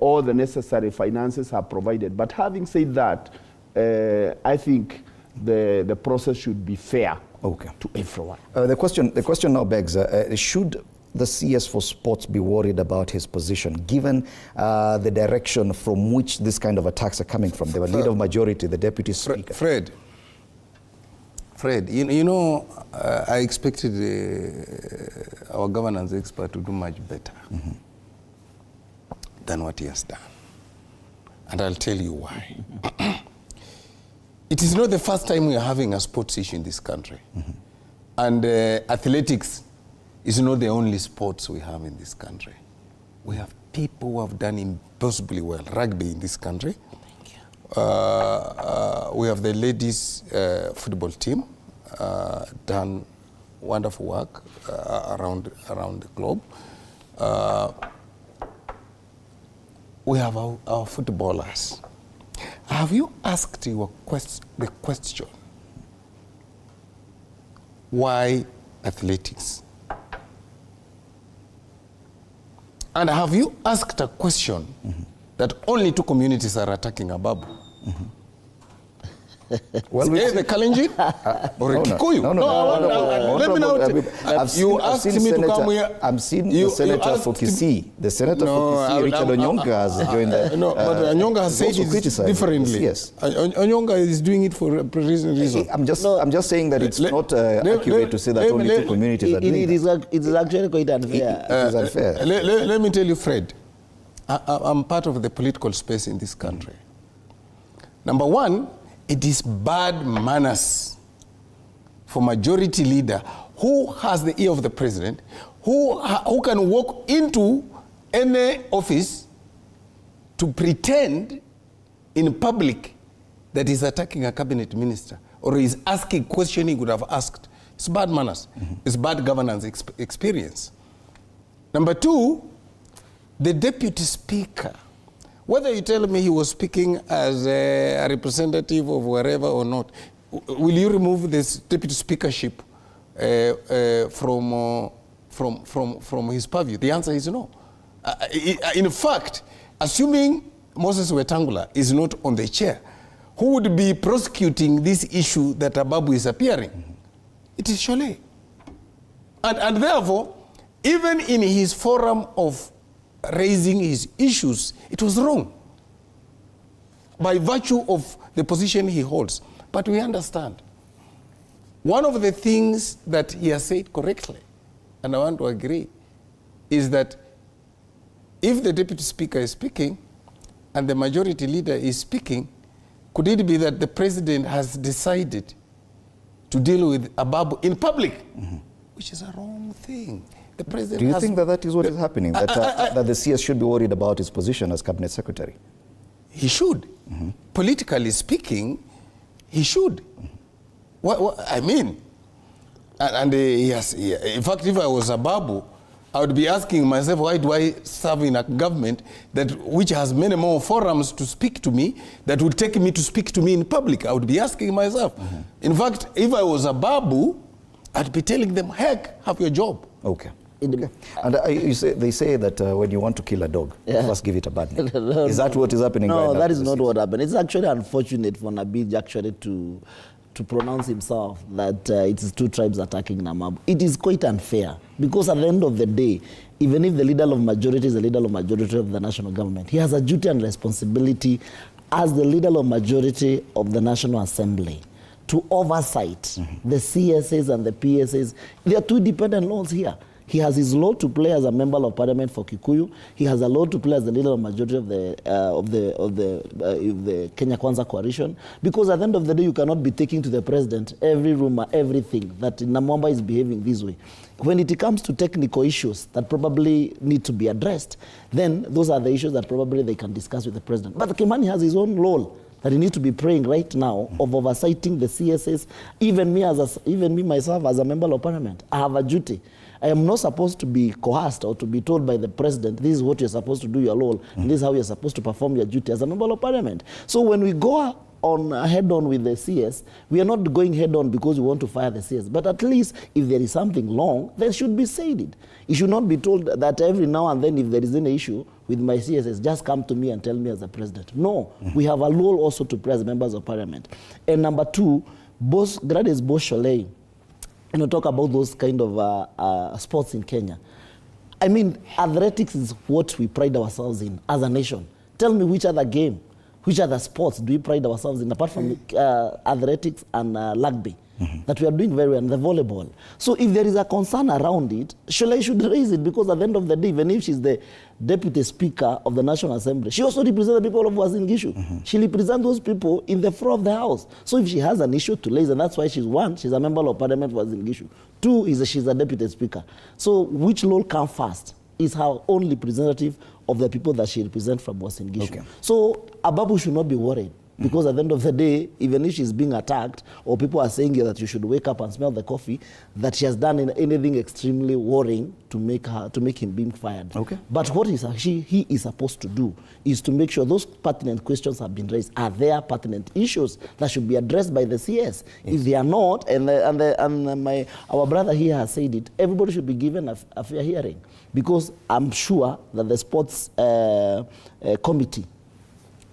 all the necessary finances are provided. But having said that, I think the process should be fair to everyone. The question now begs, should the CS for Sports be worried about his position, given the direction from which this kind of attacks are coming from? The leader of majority, the Deputy Speaker. Fred, I expected our governance expert to do much better than what he has done. And I'll tell you why. It is not the first time we are having a sports issue in this country. And athletics is not the only sports we have in this country. We have people who have done impossibly well. Rugby in this country. We have the ladies football team, done wonderful work around the globe. We have our footballers. Have you asked the question, why athletics? And have you asked a question that only two communities are attacking Ababu? Well, the Kalenjin or Kikuyu? Let me know. You asked me to come here. I've seen the senator for Kisii. The senator for Kisii, Richard Onyonga, has joined the... No, but Onyonga has said it differently. Yes. Onyonga is doing it for a reason. I'm just saying that it's not accurate to say that only two communities are doing it. It is actually quite unfair. It is unfair. Let me tell you, Fred, I'm part of the political space in this country. Number one, it is bad manners for majority leader who has the ear of the president, who can walk into any office to pretend in public that he's attacking a cabinet minister or is asking question he would have asked. It's bad manners. It's bad governance experience. Number two, the deputy speaker, whether you tell me he was speaking as a representative of wherever or not, will you remove this deputy speakership from his purview? The answer is no. In fact, assuming Moses Wetangula is not on the chair, who would be prosecuting this issue that Ababu is appearing? It is Sholei. And therefore, even in his forum of raising his issues, it was wrong by virtue of the position he holds. But we understand. One of the things that he has said correctly, and I want to agree, is that if the deputy speaker is speaking and the majority leader is speaking, could it be that the president has decided to deal with Ababu in public? Which is a wrong thing. The president Do you think that is what is happening? That the CS should be worried about his position as cabinet secretary? He should. Politically speaking, he should. What I mean, yes, in fact, if I was Ababu, I would be asking myself, why do I serve in a government which has many more forums to speak to me, that would take me to speak to me in public? I would be asking myself. In fact, if I was Ababu, I'd be telling them, heck, have your job. Okay. Okay. And they say that when you want to kill a dog, first give it a bad name. Is that what is happening right now? No, that is not what happened. It's actually unfortunate for Nabil actually to pronounce himself that it is two tribes attacking Namabu. It is quite unfair because at the end of the day, even if the leader of majority is the leader of majority of the national government, he has a duty and responsibility as the leader of majority of the National Assembly to oversight the CSAs and the PSAs. There are two dependent laws here. He has his role to play as a member of parliament for Kikuyu. He has a role to play as the leader of majority of the Kenya Kwanza coalition. Because at the end of the day, you cannot be taking to the president every rumor, everything that Namwamba is behaving this way. When it comes to technical issues that probably need to be addressed, then those are the issues that probably they can discuss with the president. But Kimani has his own role that he needs to be praying right now of oversighting the CSS. Even me myself as a member of parliament, I have a duty. I am not supposed to be coerced or to be told by the president, this is what you're supposed to do, your role, and this is how you're supposed to perform your duty as a member of parliament. So when we go on head-on with the CS, we are not going head-on because we want to fire the CS. But at least if there is something wrong, there should be said it. It should not be told that every now and then if there is any issue with my CSS, just come to me and tell me as a president. No, we have a role also to play as members of parliament. And number two, Gladys Sholei, talk about those kind of sports in Kenya. I mean, athletics is what we pride ourselves in as a nation. Tell me which other game, which other sports do we pride ourselves in apart from athletics and rugby? That we are doing very well, and the volleyball. So if there is a concern around it, Sholei should raise it, because at the end of the day, even if she's the deputy speaker of the National Assembly, she also represents the people of Uasin Gishu. She represents those people in the floor of the house. So if she has an issue to raise, and that's why she's one, she's a member of parliament for Uasin Gishu. Two, she's a deputy speaker. So which role comes first is her own representative of the people that she represents from Uasin Gishu. Okay. So Ababu should not be worried. Because at the end of the day, even if she's being attacked, or people are saying that you should wake up and smell the coffee, that she has done anything extremely worrying to make him being fired. Okay. But what he is supposed to do is to make sure those pertinent questions have been raised. Are there pertinent issues that should be addressed by the CS? Yes. If they are not, our brother here has said it, everybody should be given a fair hearing. Because I'm sure that the sports committee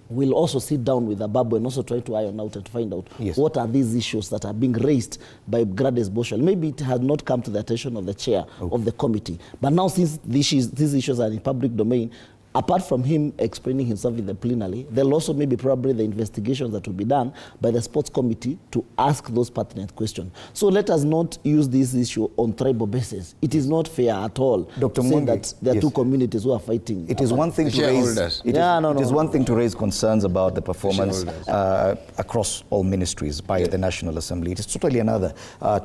will also sit down with Ababu and also try to iron out and to find out what are these issues that are being raised by Gladys Sholei. Maybe it has not come to the attention of the chair of the committee. But now, since these issues are in public domain, apart from him explaining himself in the plenary, there'll also maybe probably the investigations that will be done by the sports committee to ask those pertinent questions. So let us not use this issue on tribal basis. It is not fair at all Dr. to say Mwangi, that there are yes. two communities who are fighting. It is one thing to raise. Shareholders. It is one thing to raise concerns about the performance Shareholders. across all ministries by the National Assembly. It is totally another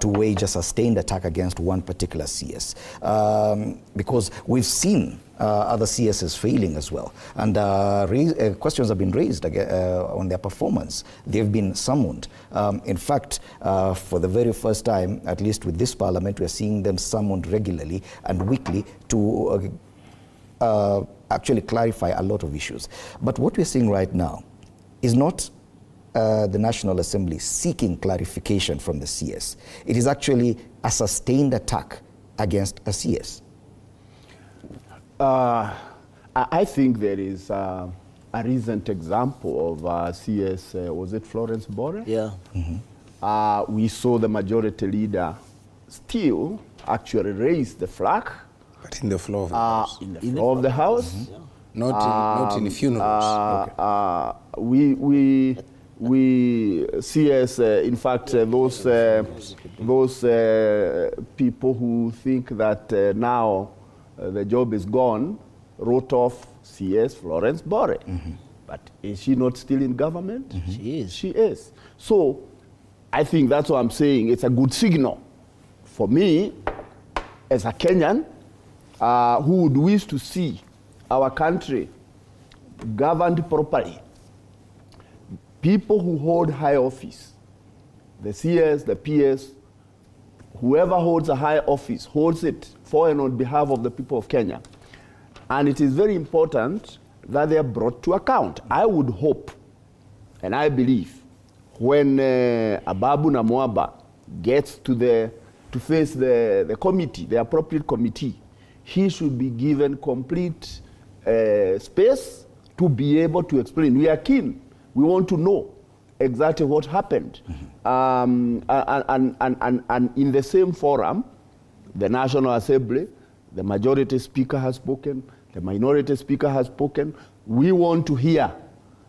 to wage a sustained attack against one particular CS, because we've seen other CSs failing as well, and questions have been raised on their performance. They've been summoned. In fact, for the very first time, at least with this parliament, we're seeing them summoned regularly and weekly to actually clarify a lot of issues. But what we're seeing right now is not the National Assembly seeking clarification from the CS. It is actually a sustained attack against a CS. I think there is a recent example of CS, was it Florence Bore? Yeah. We saw the majority leader still actually raise the flag But in the floor of the House. in the floor of the House. Not in funerals. We see as, in fact, those people who think that now the job is gone wrote off CS Florence Bore. But is she not still in government? She is. She is. So I think that's what I'm saying. It's a good signal for me as a Kenyan who would wish to see our country governed properly. People who hold high office, the CS, the PS, whoever holds a high office, holds it for and on behalf of the people of Kenya. And it is very important that they are brought to account. I would hope, and I believe, when Ababu Namwamba gets to face the committee, the appropriate committee, he should be given complete space to be able to explain. We are keen. We want to know exactly what happened. And in the same forum, the National Assembly, the majority speaker has spoken, the minority speaker has spoken. We want to hear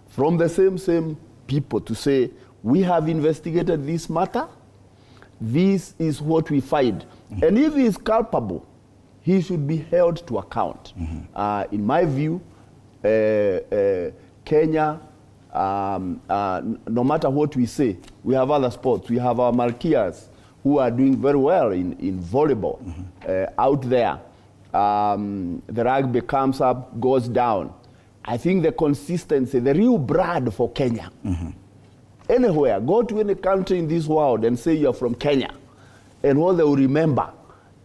from the same people to say, we have investigated this matter, this is what we find. And if he is culpable, he should be held to account. In my view, Kenya, no matter what we say, we have other sports. We have our Malkias who are doing very well in volleyball out there. The rugby comes up, goes down. I think the consistency, the real brand for Kenya. Anywhere, go to any country in this world and say you're from Kenya. And what they will remember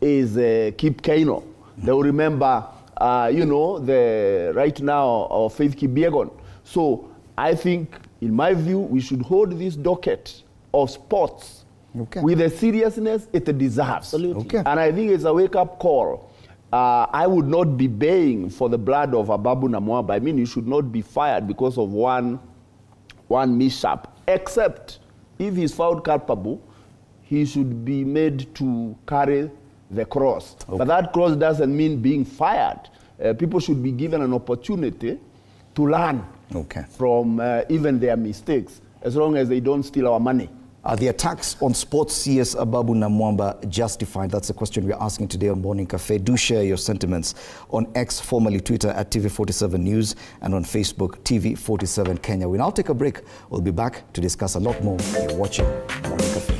is Kip Keino. They will remember, the right now, Faith Kipyegon. So I think, in my view, we should hold this docket of sports with the seriousness it deserves. Absolutely. And I think it's a wake-up call. I would not be baying for the blood of Ababu Namwamba. I mean, you should not be fired because of one mishap, except if he's found culpable, he should be made to carry the cross. But that cross doesn't mean being fired. People should be given an opportunity to learn from even their mistakes, as long as they don't steal our money. Are the attacks on sports CS Ababu Namwamba justified? That's the question we're asking today on Morning Cafe. Do share your sentiments on X, formerly Twitter, at TV47 News, and on Facebook, TV47 Kenya. We'll now take a break. We'll be back to discuss a lot more. You're watching Morning Cafe.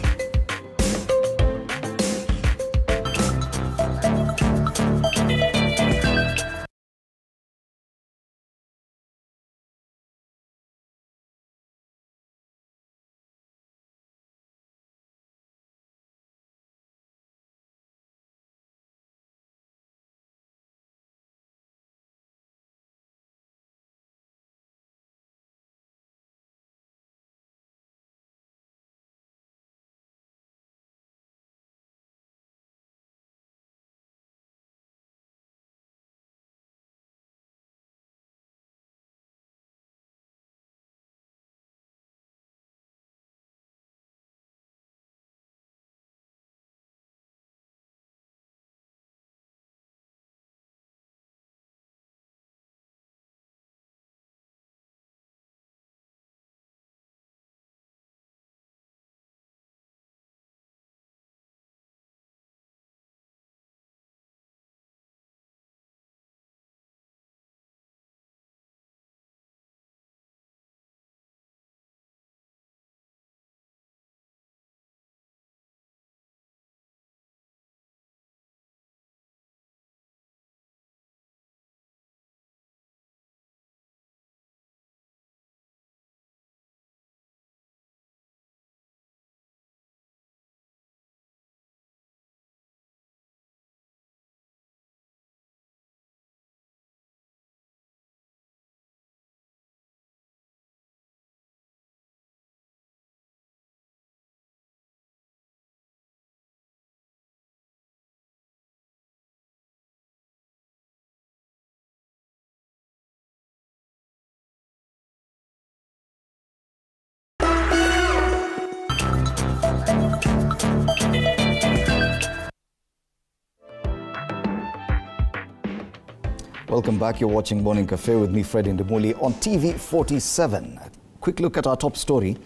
Welcome back. You're watching Morning Cafe with me, Fred Ndimuli, on TV47. Quick look at our top story.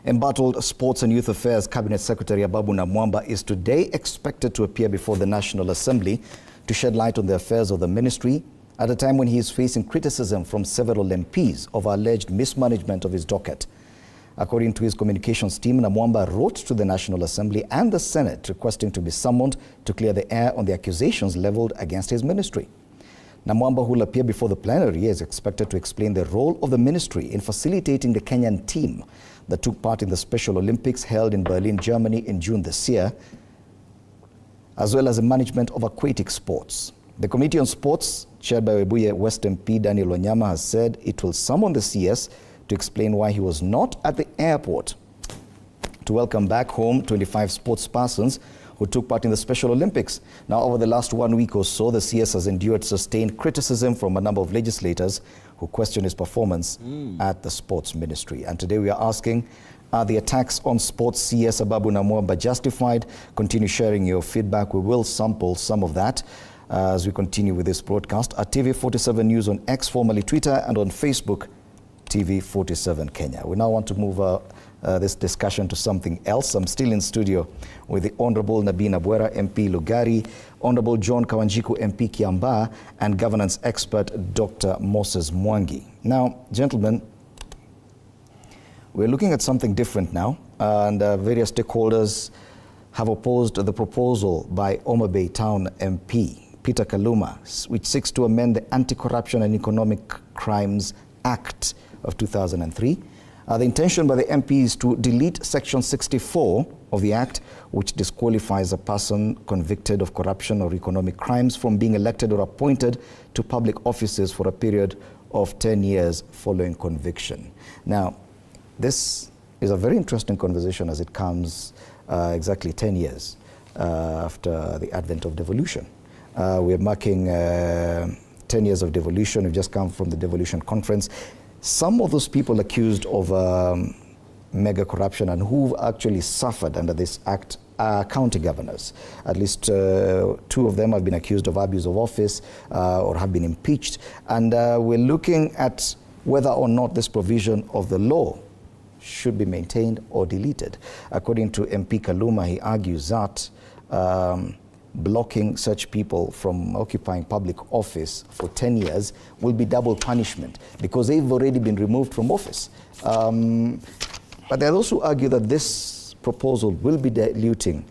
Embattled Sports and Youth Affairs Cabinet Secretary Ababu Namwamba is today expected to appear before the National Assembly to shed light on the affairs of the ministry at a time when he is facing criticism from several MPs of alleged mismanagement of his docket. According to his communications team, Namwamba wrote to the National Assembly and the Senate requesting to be summoned to clear the air on the accusations leveled against his ministry. Namwamba, who will appear before the plenary, is expected to explain the role of the ministry in facilitating the Kenyan team that took part in the Special Olympics held in Berlin, Germany in June this year, as well as the management of aquatic sports. The Committee on Sports, chaired by Webuye West MP Daniel Wanyama, has said it will summon the CS to explain why he was not at the airport to welcome back home 25 sports persons who took part in the Special Olympics. Now, over the last 1 week or so, the CS has endured sustained criticism from a number of legislators who question his performance at the Sports Ministry. And today we are asking, are the attacks on Sports CS Ababu Namwamba justified? Continue sharing your feedback. We will sample some of that as we continue with this broadcast at TV47 News on X, formerly Twitter, and on Facebook, TV47 Kenya. We now want to move this discussion to something else. I'm still in studio with the Honorable Nabina Bwera, MP Lugari, Honorable John Kawanjiku, MP Kiambaa, and governance expert Dr. Moses Mwangi. Now, gentlemen, we're looking at something different now, and various stakeholders have opposed the proposal by Homa Bay Town MP Peter Kaluma, which seeks to amend the Anti-Corruption and Economic Crimes Act of 2003. The intention by the MP is to delete Section 64 of the Act, which disqualifies a person convicted of corruption or economic crimes from being elected or appointed to public offices for a period of 10 years following conviction. Now, this is a very interesting conversation as it comes exactly 10 years after the advent of devolution. We're marking 10 years of devolution. We've just come from the devolution conference. Some of those people accused of mega corruption and who've actually suffered under this act are county governors. At least 2 of them have been accused of abuse of office or have been impeached. And we're looking at whether or not this provision of the law should be maintained or deleted. According to MP Kaluma, he argues that blocking such people from occupying public office for 10 years will be double punishment because they've already been removed from office. But they also argue that this proposal will be diluting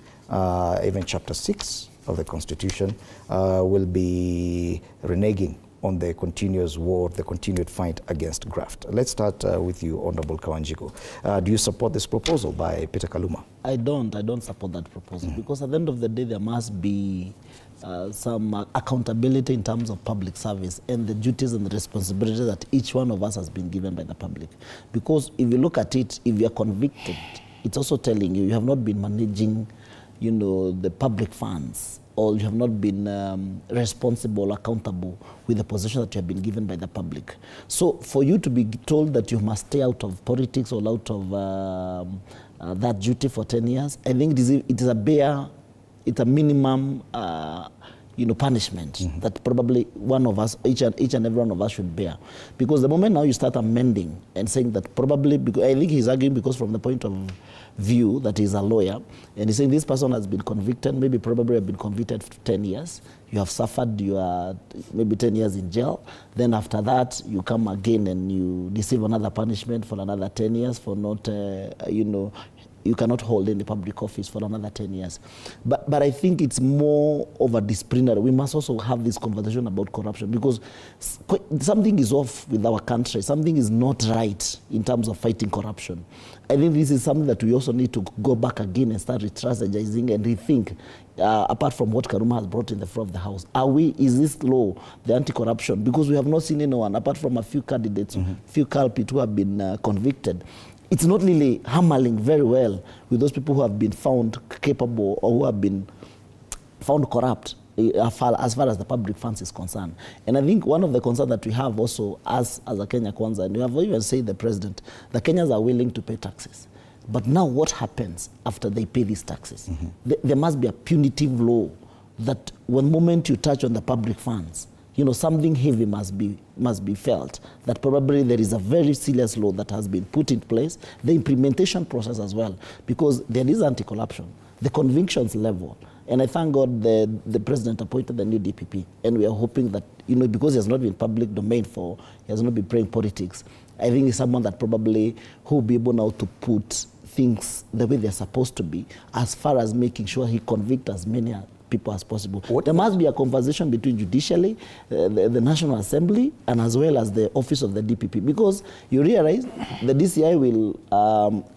even Chapter 6 of the Constitution, will be reneging on the continuous war, the continued fight against graft. Let's start with you, Honorable Kawanjiku. Do you support this proposal by Peter Kaluma? I don't support that proposal because at the end of the day there must be some accountability in terms of public service and the duties and the responsibilities that each one of us has been given by the public. Because if you look at it, if you are convicted, it's also telling you have not been managing, the public funds, or you have not been responsible, accountable with the position that you have been given by the public. So for you to be told that you must stay out of politics or out of that duty for 10 years, I think it is a minimum punishment that probably one of us, each and every one of us should bear. Because the moment now you start amending and saying that probably, because I think he's arguing because from the point of view that he's a lawyer, and he's saying this person has been convicted, maybe probably have been convicted for 10 years, you have suffered, you are maybe 10 years in jail, then after that you come again and you receive another punishment for another 10 years for not, you cannot hold any public office for another 10 years. But I think it's more of a disciplinary. We must also have this conversation about corruption because something is off with our country. Something is not right in terms of fighting corruption. I think this is something that we also need to go back again and start re-strategizing and rethink. Apart from what Kaluma has brought in the floor of the House, is this law, the anti-corruption? Because we have not seen anyone, apart from a few candidates, few culprits who have been convicted. It's not really hammering very well with those people who have been found capable or who have been found corrupt as far as the public funds is concerned. And I think one of the concerns that we have also as a Kenya Kwanza, and we have even said the president, the Kenyans are willing to pay taxes. But now what happens after they pay these taxes? There must be a punitive law that one moment you touch on the public funds, something heavy must be felt, that probably there is a very serious law that has been put in place, the implementation process as well, because there is anti-corruption, the convictions level. And I thank God the president appointed the new DPP, and we are hoping that, because he has not been public domain he has not been playing politics, I think he's someone that probably who will be able now to put things the way they're supposed to be, as far as making sure he convicts as many people as possible. There must be a conversation between judicially, the National Assembly, and as well as the office of the DPP, because you realize the DCI will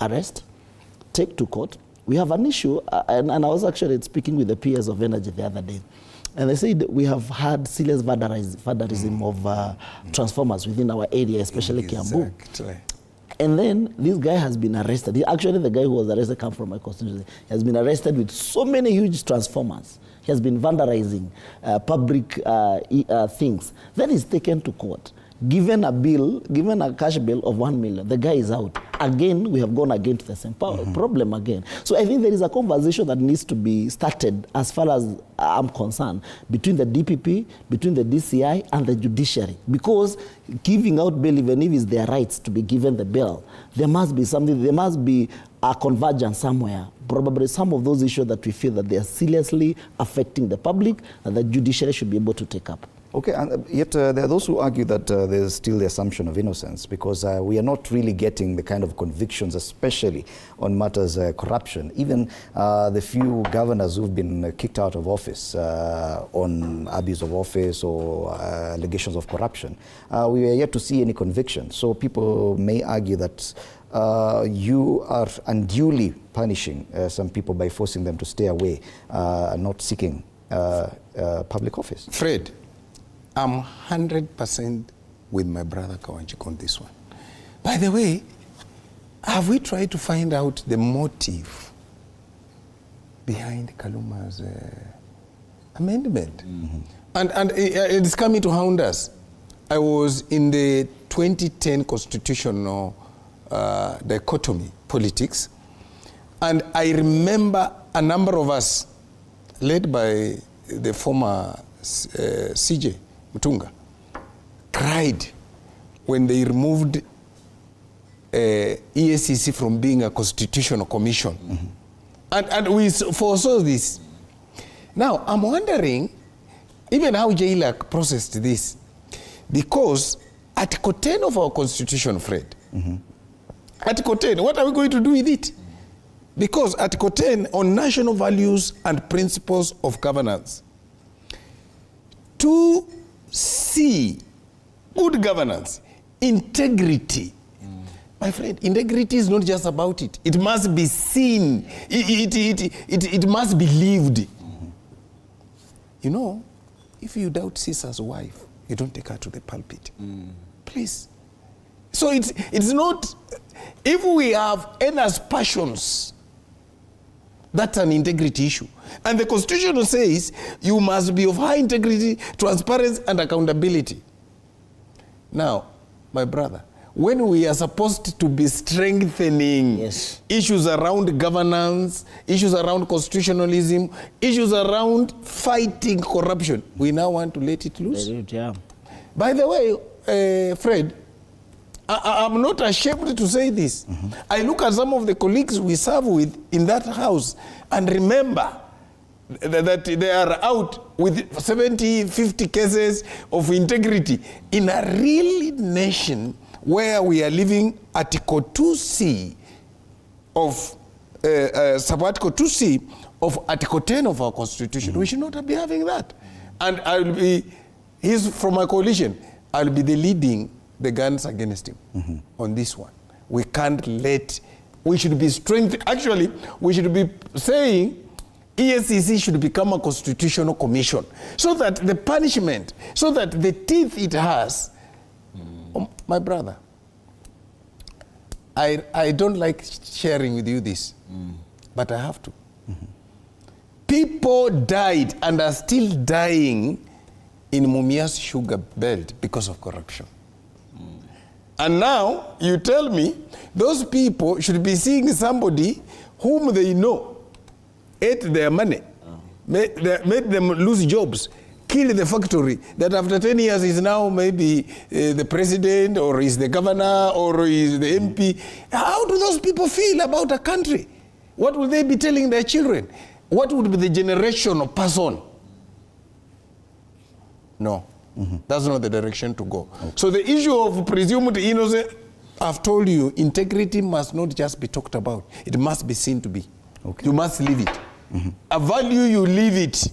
arrest, take to court. We have an issue, and I was actually speaking with the peers of energy the other day, and they said we have had serious vandalism of transformers within our area, especially Kiambu. And then this guy has been arrested. Actually, the guy who was arrested comes from my constituency. He has been arrested with so many huge transformers. He has been vandalizing public things. Then he's taken to court, given a cash bill of 1 million. The guy is out. Again, we have gone against the same problem again. So I think there is a conversation that needs to be started, as far as I'm concerned, between the DPP, between the DCI, and the judiciary. Because giving out bail, even if it's their rights to be given the bail, there must be something, there must be a convergence somewhere. Probably some of those issues that we feel that they are seriously affecting the public, and the judiciary should be able to take up. Okay, and yet there are those who argue that there's still the assumption of innocence, because we are not really getting the kind of convictions, especially on matters corruption. Even the few governors who've been kicked out of office on abuse of office or allegations of corruption, we are yet to see any conviction. So people may argue that you are unduly punishing some people by forcing them to stay away, not seeking public office. Fred, I'm 100% with my brother Kawanjiko on this one. By the way, have we tried to find out the motive behind Kaluma's amendment? And it's coming to hound us. I was in the 2010 constitutional dichotomy politics, and I remember a number of us, led by the former CJ Mutunga, cried when they removed EACC from being a constitutional commission. And we foresaw this. Now, I'm wondering even how JLAC processed this, because Article 10 of our constitution, Fred, Article 10, what are we going to do with it? Because Article 10 on national values and principles of governance. 2C, good governance, integrity. My friend, integrity is not just about it. It must be seen. It must be lived. You know, if you doubt Caesar's wife, you don't take her to the pulpit. Please. So it's not, if we have endless passions, that's an integrity issue. And the Constitution says you must be of high integrity, transparency, and accountability. Now, my brother, when we are supposed to be strengthening issues around governance, issues around constitutionalism, issues around fighting corruption, we now want to let it loose? By the way, Fred, I'm not ashamed to say this. I look at some of the colleagues we serve with in that house and remember that they are out with 70, 50 cases of integrity in a real nation where we are living Article 2C of, sub-Article 2C of Article 10 of our Constitution. We should not be having that. And I will be, he's from my coalition, I'll be the leading the guns against him on this one. We can't let, we should be strengthened. Actually, we should be saying EACC should become a constitutional commission so that the punishment, so that the teeth it has, my brother, I don't like sharing with you this, but I have to. People died and are still dying in Mumias sugar belt because of corruption. And now you tell me those people should be seeing somebody whom they know ate their money, made them lose jobs, kill the factory, that after 10 years is now maybe the president or is the governor or is the MP. How do those people feel about a country? What will they be telling their children? What would be the generation of person? No, that's not the direction to go. Okay. So the issue of presumed innocence, I've told you, integrity must not just be talked about. It must be seen to be. Okay. You must live it. A value, you live it.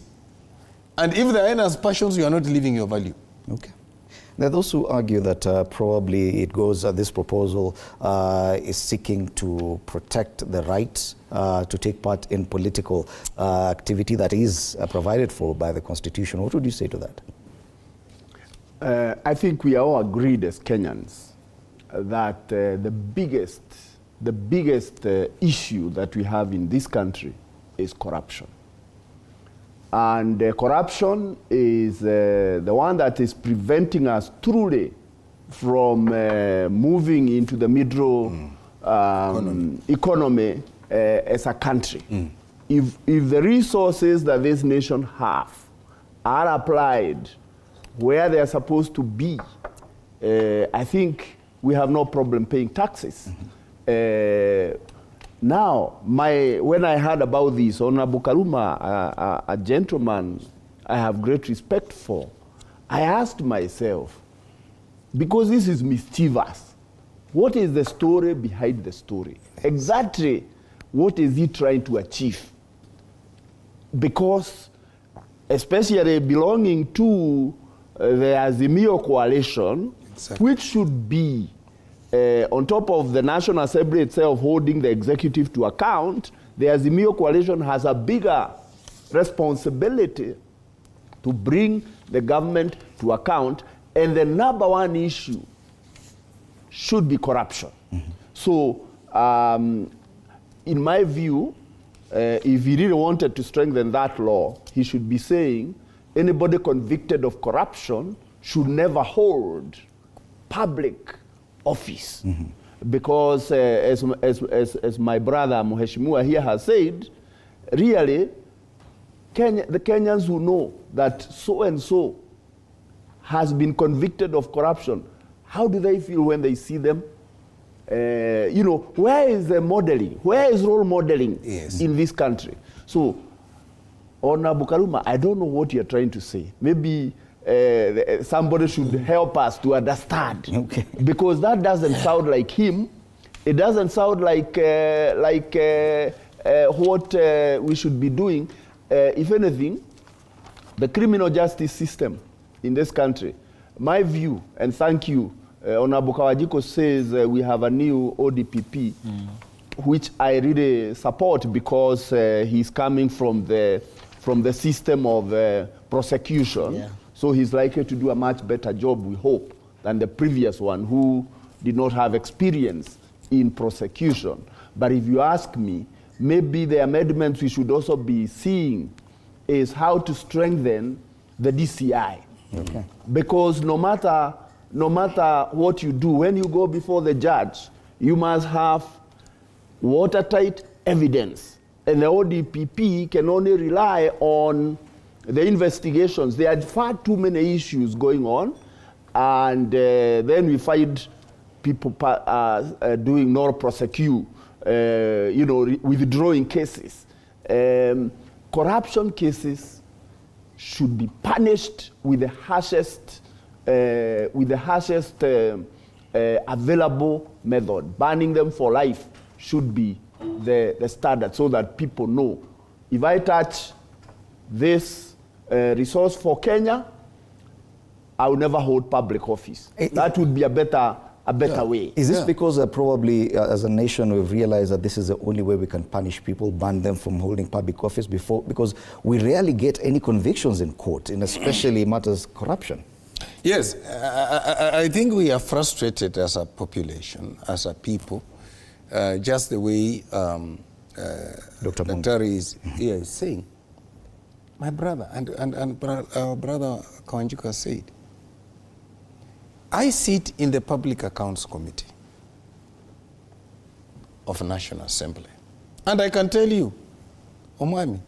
And if there are any passions, you are not living your value. Okay. There are those who argue that probably it goes, this proposal is seeking to protect the right to take part in political activity that is provided for by the Constitution. What would you say to that? I think we are all agreed as Kenyans that the biggest issue that we have in this country is corruption. And corruption is the one that is preventing us truly from moving into the middle economy as a country. If the resources that this nation have are applied where they are supposed to be, I think we have no problem paying taxes. Now, when I heard about this, Honorable Karuma, a gentleman I have great respect for, I asked myself, because this is mischievous, what is the story behind the story? Exactly what is he trying to achieve? Because, especially belonging to the Azimio coalition, which should be on top of the National Assembly itself holding the executive to account, the Azimio coalition has a bigger responsibility to bring the government to account, and the number one issue should be corruption. So, in my view, if he really wanted to strengthen that law, he should be saying anybody convicted of corruption should never hold public office. Because as my brother Mheshimiwa here has said, really, the Kenyans who know that so-and-so has been convicted of corruption, how do they feel when they see them? You know, where is the modeling? Where is role modeling in this country? So, Honorable Karuma, I don't know what you're trying to say. Maybe somebody should help us to understand. Okay. Because that doesn't sound like him. It doesn't sound like what we should be doing. If anything, the criminal justice system in this country, my view, and thank you, Honorable Kawajiko says we have a new ODPP, which I really support because he's coming from the system of prosecution. Yeah. So he's likely to do a much better job, we hope, than the previous one who did not have experience in prosecution. But if you ask me, maybe the amendments we should also be seeing is how to strengthen the DCI. Okay. Because no matter what you do, when you go before the judge, you must have watertight evidence. And the ODPP can only rely on the investigations. There are far too many issues going on, and then we find people doing no prosecute, withdrawing cases. Corruption cases should be punished with the harshest, available method. Banning them for life should be the standard, so that people know, if I touch this resource for Kenya, I will never hold public office. That would be a better way. Is this because probably as a nation we've realized that this is the only way we can punish people, ban them from holding public office because we rarely get any convictions in court, in especially matters corruption? Yes, I think we are frustrated as a population, as a people, just the way Dr. Daktari is saying. My brother and our brother Kawanjiko said, I sit in the Public Accounts Committee of National Assembly. And I can tell you, Omwami,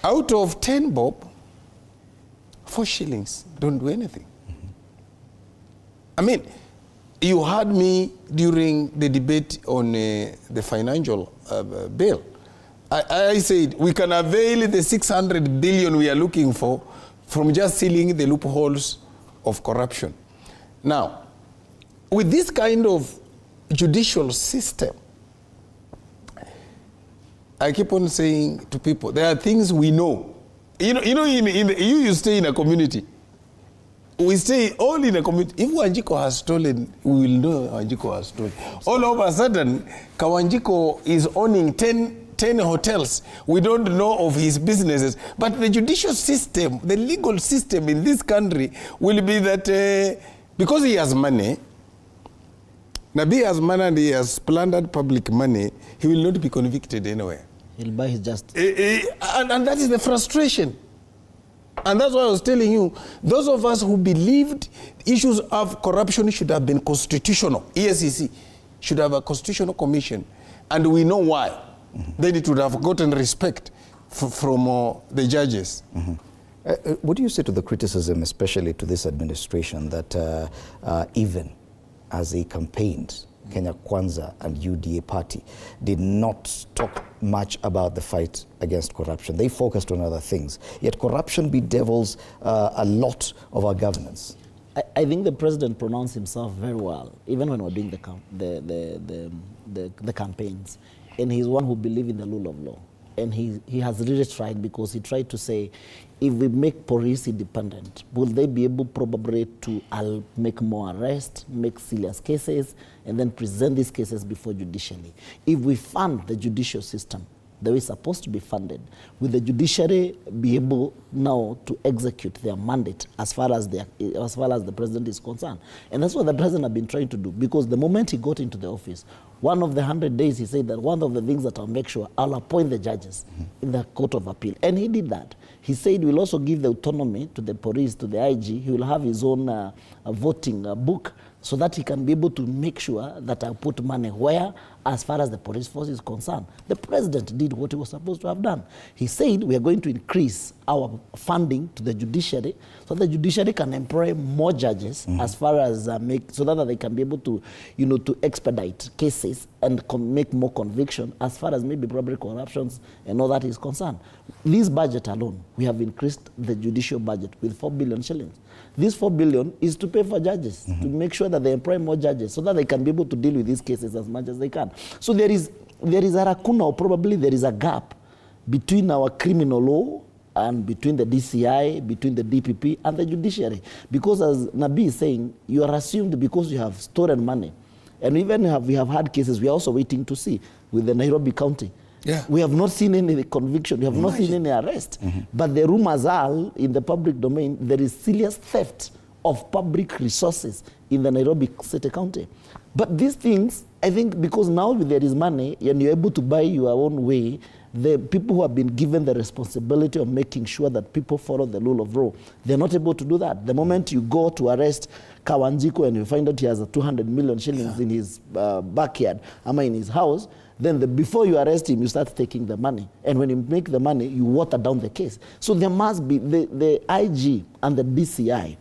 out of 10 bob, 4 shillings don't do anything. I mean, you heard me during the debate on the financial bill. I said we can avail the 600 billion we are looking for from just sealing the loopholes of corruption. Now, with this kind of judicial system, I keep on saying to people, there are things we know. You stay in a community. We stay all in a community. If Wanjiko has stolen, we will know Wanjiko has stolen. All of a sudden, Kawanjiko is owning 10 hotels. We don't know of his businesses. But the judicial system, the legal system in this country will be that because he has money, Nabi has money and he has plundered public money, he will not be convicted anywhere. He'll buy his justice. And that is the frustration. And that's why I was telling you, those of us who believed issues of corruption should have been constitutional, ESCC should have a constitutional commission, and we know why. Then it would have gotten respect from the judges. What do you say to the criticism, especially to this administration, that even as they campaigned, Kenya Kwanza and UDA party did not talk much about the fight against corruption? They focused on other things. Yet corruption bedevils a lot of our governance. I think the president pronounced himself very well, even when we're doing the campaigns. And he's one who believes in the rule of law. And he has really tried, because he tried to say, if we make police independent, will they be able probably to make more arrests, make serious cases, and then present these cases before judiciary? If we fund the judicial system the way it's supposed to be funded, will the judiciary be able now to execute their mandate as far as the president is concerned? And that's what the president has been trying to do, because the moment he got into the office, one of the 100 days, he said that one of the things that I'll make sure, I'll appoint the judges in the Court of Appeal. And he did that. He said we'll also give the autonomy to the police, to the IG. He will have his own voting book, so that he can be able to make sure that I put money where, as far as the police force is concerned. The president did what he was supposed to have done. He said we are going to increase our funding to the judiciary, so the judiciary can employ more judges, as far as so that they can be able to, to expedite cases and make more conviction as far as maybe probably corruptions and all that is concerned. This budget alone, we have increased the judicial budget with 4 billion shillings. This 4 billion is to pay for judges, to make sure that they employ more judges, so that they can be able to deal with these cases as much as they can. So there is a lacuna, or probably there is a gap between our criminal law and between the DCI, between the DPP and the judiciary. Because as Nabi is saying, you are assumed because you have stolen money. And even we have had cases, we are also waiting to see with the Nairobi County. Yeah. We have not seen any conviction, we have not seen any arrest. But the rumors are in the public domain, there is serious theft of public resources in the Nairobi City County. But these things, I think, because now there is money and you're able to buy your own way, the people who have been given the responsibility of making sure that people follow the rule of law, they're not able to do that. The moment you go to arrest Kawanjiko and you find out he has 200 million shillings in his backyard, in his house, then before you arrest him, you start taking the money. And when you make the money, you water down the case. So there must be the IG and the DCI.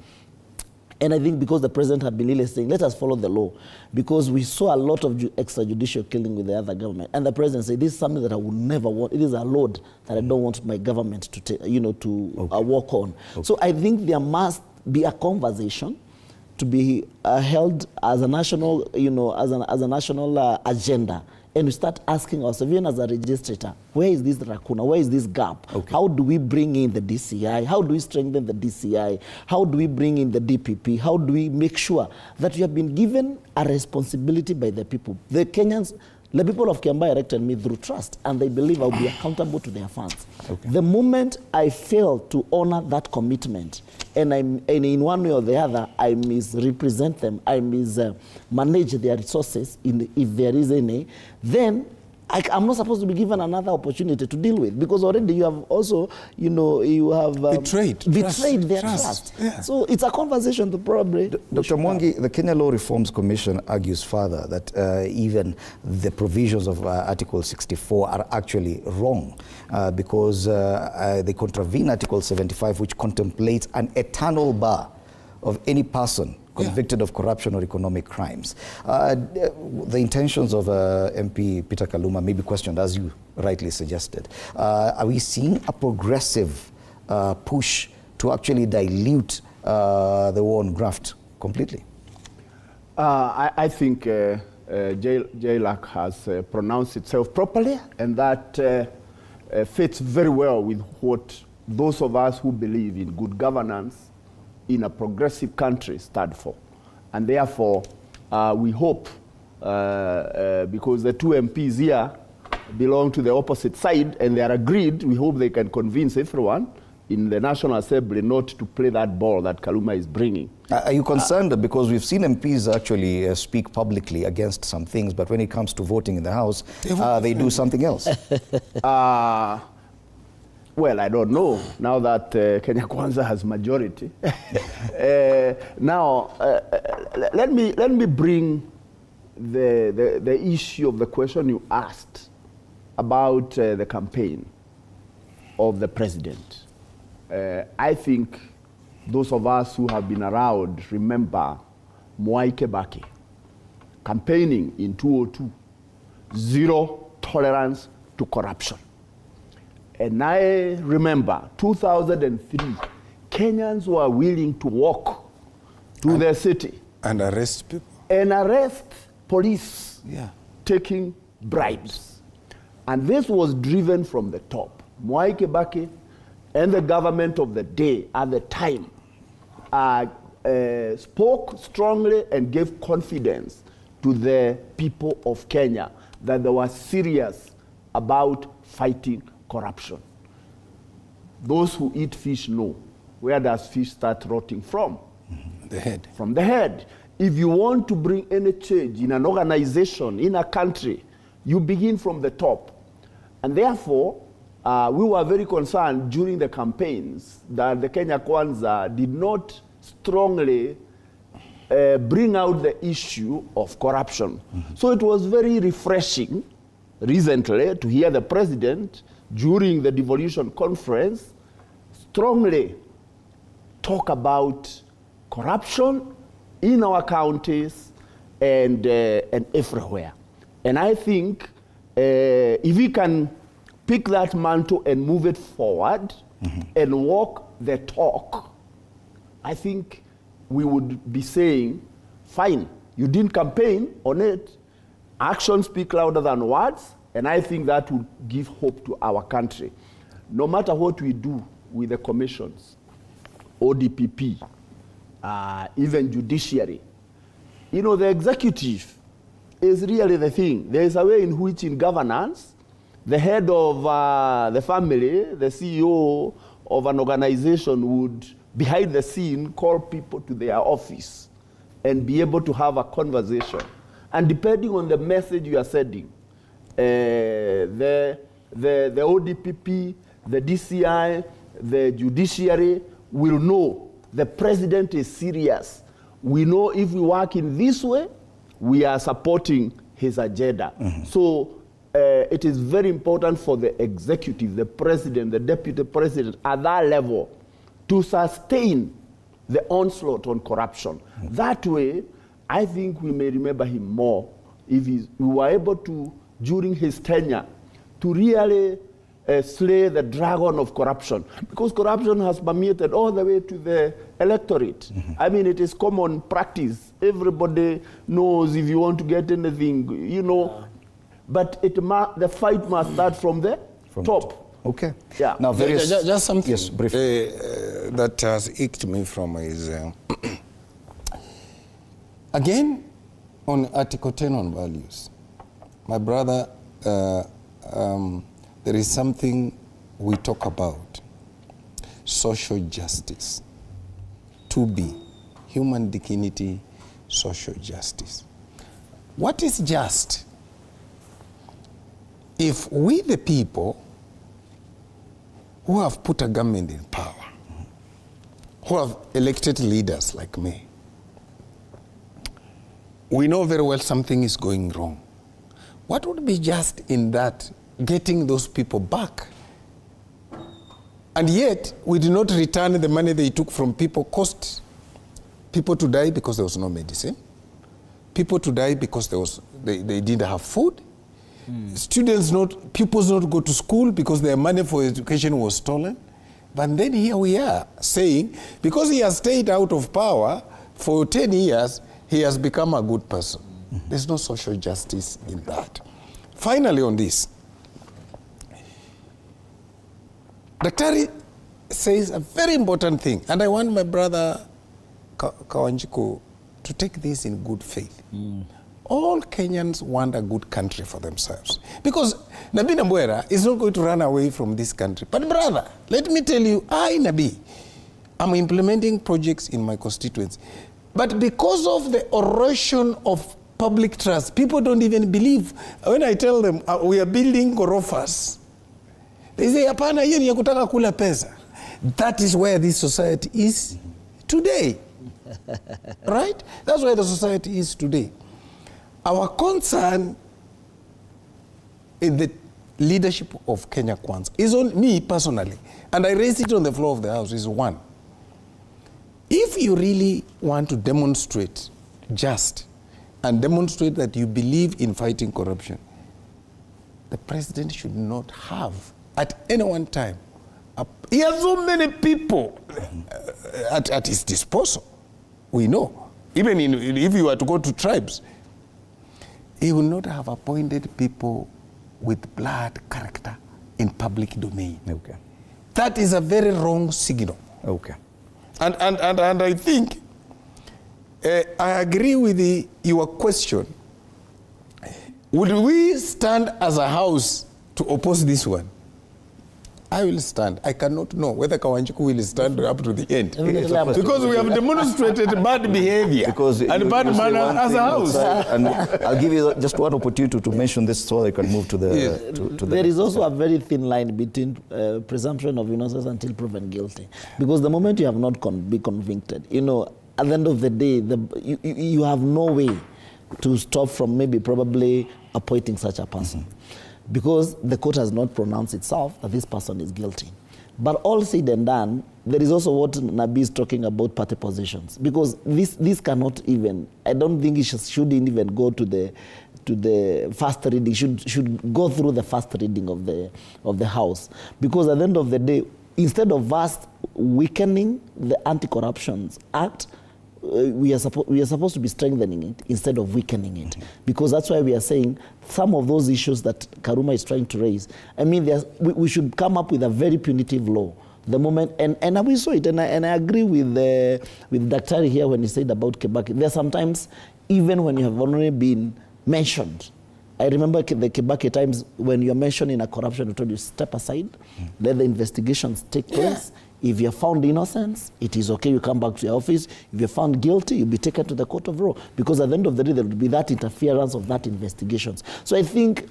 And I think because the president had been really saying, let us follow the law, because we saw a lot of extrajudicial killing with the other government. And the president said, this is something that I would never want. It is a load that I don't want my government to work on. Okay. So I think there must be a conversation to be held as a national, as a national agenda. And we start asking ourselves, even as a registrator, where is this lacuna? Where is this gap? Okay. How do we bring in the DCI? How do we strengthen the DCI? How do we bring in the DPP? How do we make sure that we have been given a responsibility by the people? The Kenyans, the people of Kiambaa elected me through trust, and they believe I'll be accountable to their funds. Okay. The moment I fail to honor that commitment, and in one way or the other, I misrepresent them, I mismanage their resources, if there is any, then I'm not supposed to be given another opportunity to deal with, because already you have also, you have betrayed their trust. Yeah. So it's a conversation to probably. Dr. Mwangi, the Kenya Law Reforms Commission argues further that even the provisions of Article 64 are actually wrong because they contravene Article 75, which contemplates an eternal bar of any person convicted of corruption or economic crimes. The intentions of MP Peter Kaluma may be questioned, as you rightly suggested. Are we seeing a progressive push to actually dilute the war on graft completely? I think JLAC has pronounced itself properly, and that fits very well with what those of us who believe in good governance in a progressive country stand for. And therefore, we hope, because the two MPs here belong to the opposite side and they are agreed, we hope they can convince everyone in the National Assembly not to play that ball that Kaluma is bringing. Are you concerned? Because we've seen MPs actually speak publicly against some things, but when it comes to voting in the House, they do something else. Well, I don't know, now that Kenya Kwanza has majority. Now, let me bring the issue of the question you asked about the campaign of the president. I think those of us who have been around remember Mwai Kibaki campaigning in 2002, zero tolerance to corruption. And I remember 2003, Kenyans were willing to walk to their city and arrest people. And arrest police taking bribes. And this was driven from the top. Mwai Kibaki and the government of the day at the time spoke strongly and gave confidence to the people of Kenya that they were serious about fighting corruption. Those who eat fish know, where does fish start rotting from? The head. From the head. If you want to bring any change in an organization, in a country, you begin from the top. And therefore, we were very concerned during the campaigns that the Kenya Kwanza did not strongly bring out the issue of corruption. So it was very refreshing recently to hear the president during the devolution conference strongly talk about corruption in our counties and everywhere. And I think if we can pick that mantle and move it forward and walk the talk, I think we would be saying, fine, you didn't campaign on it. Actions speak louder than words, and I think that will give hope to our country. No matter what we do with the commissions, ODPP, even judiciary, the executive is really the thing. There is a way in which in governance, the head of the family, the CEO of an organization would, behind the scene, call people to their office and be able to have a conversation. And depending on the message you are sending, the ODPP, the DCI, the judiciary will know the president is serious. We know if we work in this way, we are supporting his agenda. So it is very important for the executive, the president, the deputy president at that level to sustain the onslaught on corruption. That way, I think we may remember him more if we were able to, during his tenure, to really slay the dragon of corruption. Because corruption has permeated all the way to the electorate. I mean, it is common practice. Everybody knows if you want to get anything, but the fight must start from the top. Okay. Yeah. Now, Just something yes, briefly. that has icked me from is, again, on Article 10 on values. My brother, there is something we talk about, social justice. 2B, human dignity, social justice. What is just? if we the people who have put a government in power, who have elected leaders like me, we know very well something is going wrong. What would be just in that getting those people back? And yet, we did not return the money they took from people, caused people to die because there was no medicine, people to die because they didn't have food, pupils not go to school because their money for education was stolen. But then here we are saying, because he has stayed out of power for 10 years, he has become a good person. There's no social justice in that. Finally on this, Daktari says a very important thing, and I want my brother Kawanjiku to take this in good faith. All Kenyans want a good country for themselves. Because Nabi Nambwera is not going to run away from this country. But brother, let me tell you, Nabi, I'm implementing projects in my constituency. But because of the erosion of public trust, people don't even believe. When I tell them, we are building gorofas, they say, hapana, hiyo ni ya kutaka kula pesa. That is where this society is today. Right? That's where the society is today. Our concern in the leadership of Kenya Kwanza is on me personally, and I raised it on the floor of the House, is one. If you really want to demonstrate just and demonstrate that you believe in fighting corruption, the president should not have, at any one time, he has so many people at his disposal. We know. Even if you were to go to tribes, he will not have appointed people with blood character in public domain. Okay. That is a very wrong signal. Okay. And I think, I agree with your question. Would we stand as a house to oppose this one? I will stand. I cannot know whether Kawanjiku will stand up to the end. Because we have demonstrated bad behavior and bad manners as a house. And I'll give you just one opportunity to mention this so I can move to the... Yes. to the There is also a very thin line between presumption of innocence until proven guilty. Because the moment you have not been convicted, you know, at the end of the day, you have no way to stop from maybe probably appointing such a person. Because the court has not pronounced itself that this person is guilty. But all said and done, there is also what Nabi is talking about, party positions. Because this cannot even, I don't think it shouldn't even go to the first reading, should go through the first reading of the House. Because at the end of the day, instead of us weakening the Anti-Corruption Act, we are supposed to be strengthening it instead of weakening it. Because that's why we are saying some of those issues that Karuma is trying to raise, I mean, we should come up with a very punitive law. The moment, and we saw it, and I agree with Daktari here when he said about Kibaki. There are sometimes, even when you have already been mentioned, I remember the Kibaki times when you're mentioned in a corruption, we told you step aside, let the investigations take place. If you're found innocent, it is okay, you come back to your office. If you're found guilty, you'll be taken to the court of law. Because at the end of the day, there will be that interference of that investigations. So I think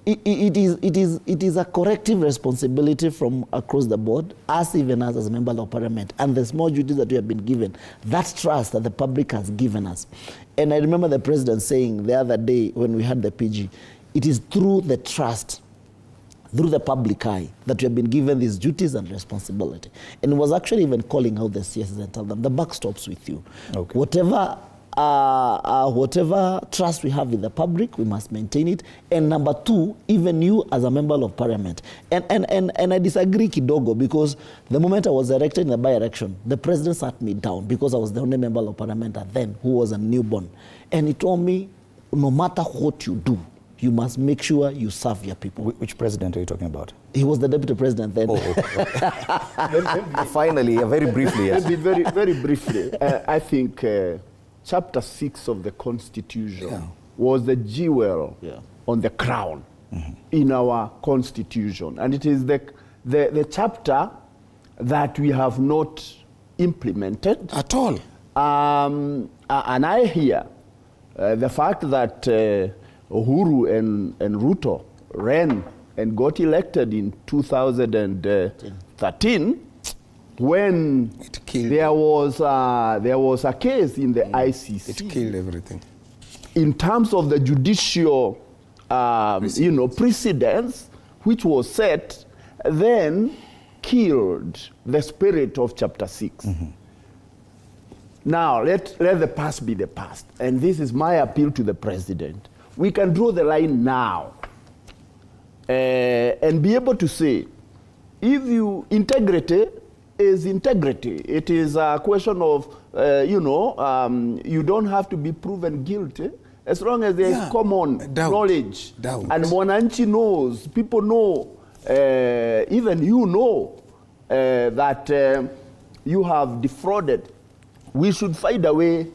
it is a corrective responsibility from across the board, us even as a member of parliament, and the small duties that we have been given, that trust that the public has given us. And I remember the president saying the other day when we had the PG, it is through the trust, through the public eye, that we have been given these duties and responsibility. And it was actually even calling out the CSs and tell them, the buck stops with you. Okay. Whatever trust we have with the public, we must maintain it. And number two, even you as a member of parliament. And I disagree kidogo, because the moment I was elected in the by-election, the president sat me down because I was the only member of parliament then who was a newborn. And he told me, no matter what you do, you must make sure you serve your people. Which president are you talking about? He was the deputy president then. Oh, okay. Finally, very briefly. Yes. Very, very briefly, I think Chapter 6 of the Constitution was the jewel on the crown in our Constitution. And it is the chapter that we have not implemented. At all. And I hear the fact that Uhuru and Ruto ran and got elected in 2013, when It killed. there was a case in the ICC. It killed everything. In terms of the judicial, precedents, which was set, then killed the spirit of chapter 6. Now, let the past be the past. And this is my appeal to the president. We can draw the line now and be able to say, integrity is integrity. It is a question of, you don't have to be proven guilty as long as there is common knowledge. And Mwananchi knows, people know, even you know, that you have defrauded. We should find a way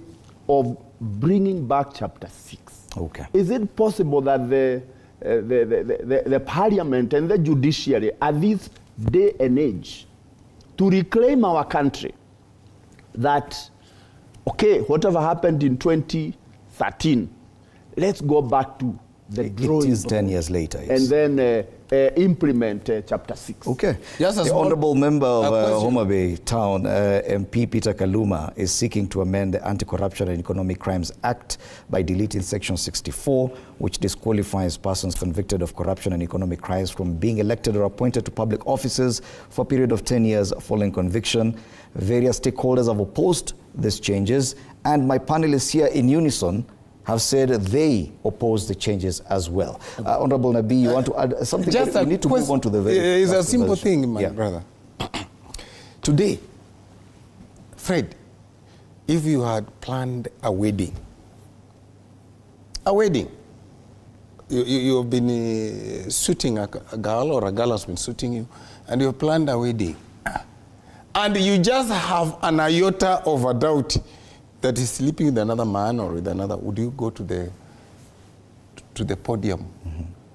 of bringing back chapter 6. Okay. Is it possible that the parliament and the judiciary at this day and age to reclaim our country, that, okay, whatever happened in 2013, let's go back to the drawing It is 10 years later, yes. and then implement chapter 6. Okay. Just a The small- Honourable Member of question. Homa Bay Town, MP Peter Kaluma, is seeking to amend the Anti-Corruption and Economic Crimes Act by deleting Section 64, which disqualifies persons convicted of corruption and economic crimes from being elected or appointed to public offices for a period of 10 years following conviction. Various stakeholders have opposed these changes, and my panelists here in unison have said they oppose the changes as well. Honorable Nabi, you want to add something? Just We a need to move on to the very It's a last simple version. thing, my Yeah. brother. Today, Fred, if you had planned a wedding, you've been suiting a girl, or a girl has been suiting you, and you've planned a wedding, and you just have an iota of a doubt that is sleeping with another man or with another, would you go to the podium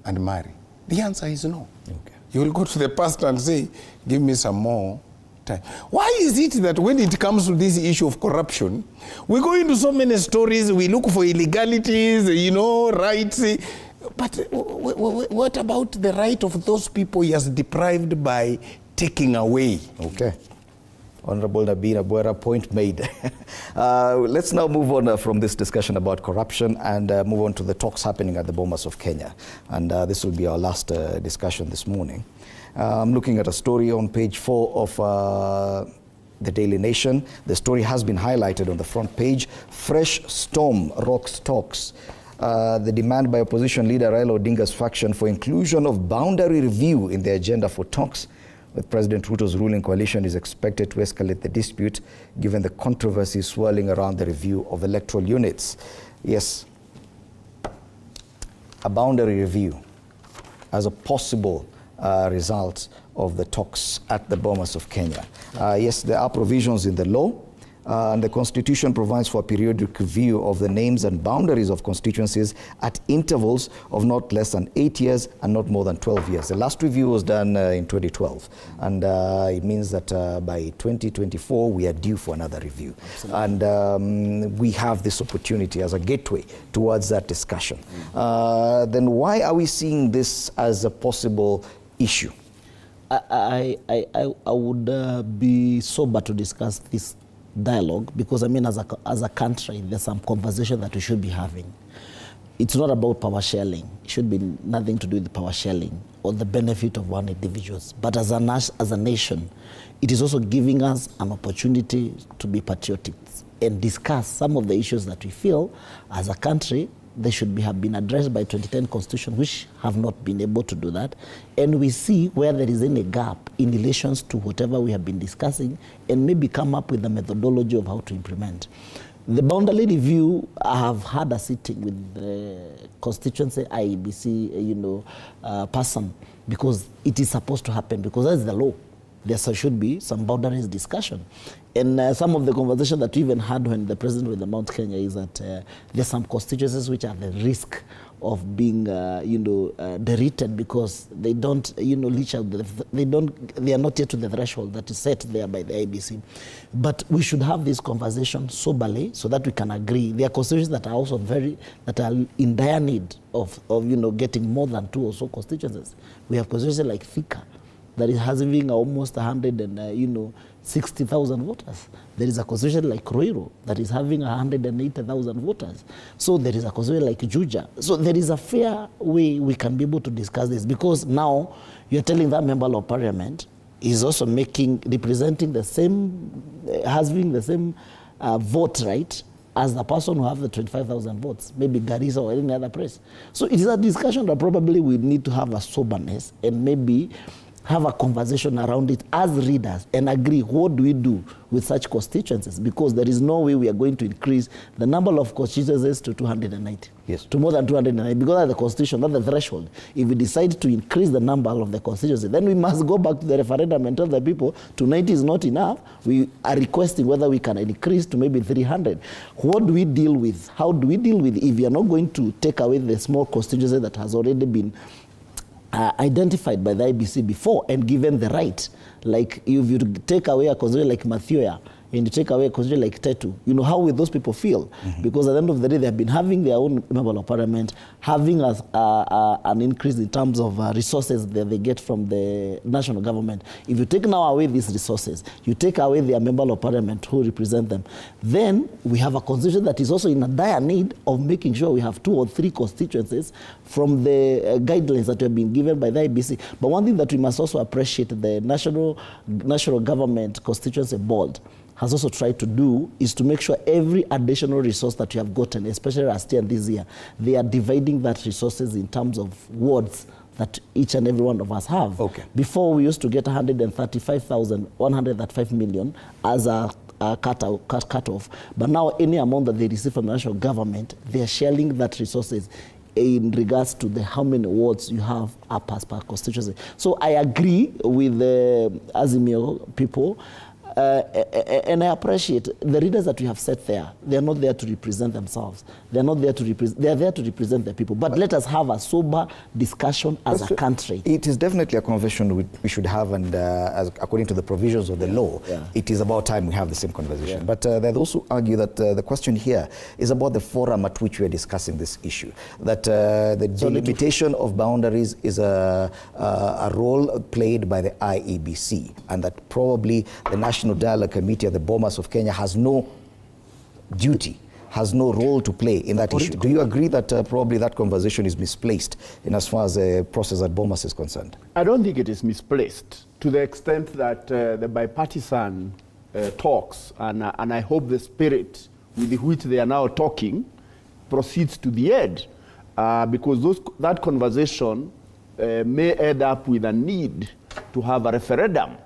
and marry? The answer is no. Okay. You will go to the pastor and say, give me some more time. Why is it that when it comes to this issue of corruption, we go into so many stories, we look for illegalities, rights, but what about the right of those people he has deprived by taking away? Okay. Honorable Nabi Nabuera, point made. Let's now move on from this discussion about corruption and move on to the talks happening at the Bomas of Kenya. And this will be our last discussion this morning. I'm looking at a story on page 4 of the Daily Nation. The story has been highlighted on the front page. Fresh storm rocks talks. The demand by opposition leader Raila Odinga's faction for inclusion of boundary review in the agenda for talks with President Ruto's ruling coalition is expected to escalate the dispute given the controversy swirling around the review of electoral units. Yes, a boundary review as a possible result of the talks at the Bomas of Kenya. Yes, there are provisions in the law, and the Constitution provides for a periodic review of the names and boundaries of constituencies at intervals of not less than 8 years and not more than 12 years. The last review was done in 2012, and it means that by 2024 we are due for another review. Absolutely. And we have this opportunity as a gateway towards that discussion. Then why are we seeing this as a possible issue? I would be sober to discuss this dialogue, because I mean, as a country, there's some conversation that we should be having. It's not about power sharing. It should be nothing to do with power sharing or the benefit of one individual. But as a nation, it is also giving us an opportunity to be patriotic and discuss some of the issues that we feel as a country they should have been addressed by 2010 Constitution, which have not been able to do that. And we see where there is any gap in relations to whatever we have been discussing, and maybe come up with a methodology of how to implement. The boundary review, I have had a sitting with the constituency IEBC, person, because it is supposed to happen, because that's the law. there should be some boundaries discussion. And some of the conversation that we even had when the president was in Mount Kenya is that there's some constituencies which are at the risk of being, deleted because they don't, reach out. They are not yet to the threshold that is set there by the IBC. But we should have this conversation soberly so that we can agree. There are constituencies that are also that are in dire need of getting more than 2 or so constituencies. We have constituencies like Thika that is having almost 160,000 voters. There is a constituency like Ruiru that is having 180,000 voters. So there is a constituency like Juja. So there is a fair way we can be able to discuss this, because now you're telling that member of parliament is also representing the same, having the same vote right as the person who have the 25,000 votes, maybe Garissa or any other place. So it is a discussion that probably we need to have a soberness and maybe have a conversation around it as readers and agree what do we do with such constituencies, because there is no way we are going to increase the number of constituencies to 290. Yes. To more than 290, because of the constitution, not the threshold. If we decide to increase the number of the constituencies, then we must go back to the referendum and tell the people 290 is not enough. We are requesting whether we can increase to maybe 300. What do we deal with? How do we deal with if we are not going to take away the small constituency that has already been identified by the IBC before and given the right? Like if you take away a constituency like Mathioya and you take away a constituency like Tetu, how will those people feel? Because at the end of the day, they have been having their own member of parliament, having an increase in terms of resources that they get from the national government. If you take now away these resources, you take away their member of parliament who represent them, then we have a constitution that is also in a dire need of making sure we have 2 or 3 constituencies from the guidelines that have been given by the IBC. But one thing that we must also appreciate, the National Government Constituency Board has also tried to do is to make sure every additional resource that you have gotten, especially last year and this year, they are dividing that resources in terms of wards that each and every one of us have. Okay. Before we used to get 135 million as a cut-off, but now any amount that they receive from the national government, they are sharing that resources in regards to how many wards you have per constituency. So I agree with the Azimio people. And I appreciate the readers that we have set there. They are not there to represent themselves. They are not there to represent. They are there to represent the people. But let us have a sober discussion as a country. It is definitely a conversation we should have, and according to the provisions of the law, it is about time we have the same conversation. Yeah. But they also argue that the question here is about the forum at which we are discussing this issue. That the delimitation of boundaries is a role played by the IEBC, and that probably the National Dialogue Committee of the Bomas of Kenya has no duty, has no role to play in that issue. Do you agree that probably that conversation is misplaced in as far as the process at Bomas is concerned? I don't think it is misplaced to the extent that the bipartisan talks, and I hope the spirit with which they are now talking proceeds to the end, because that conversation may end up with a need to have a referendum.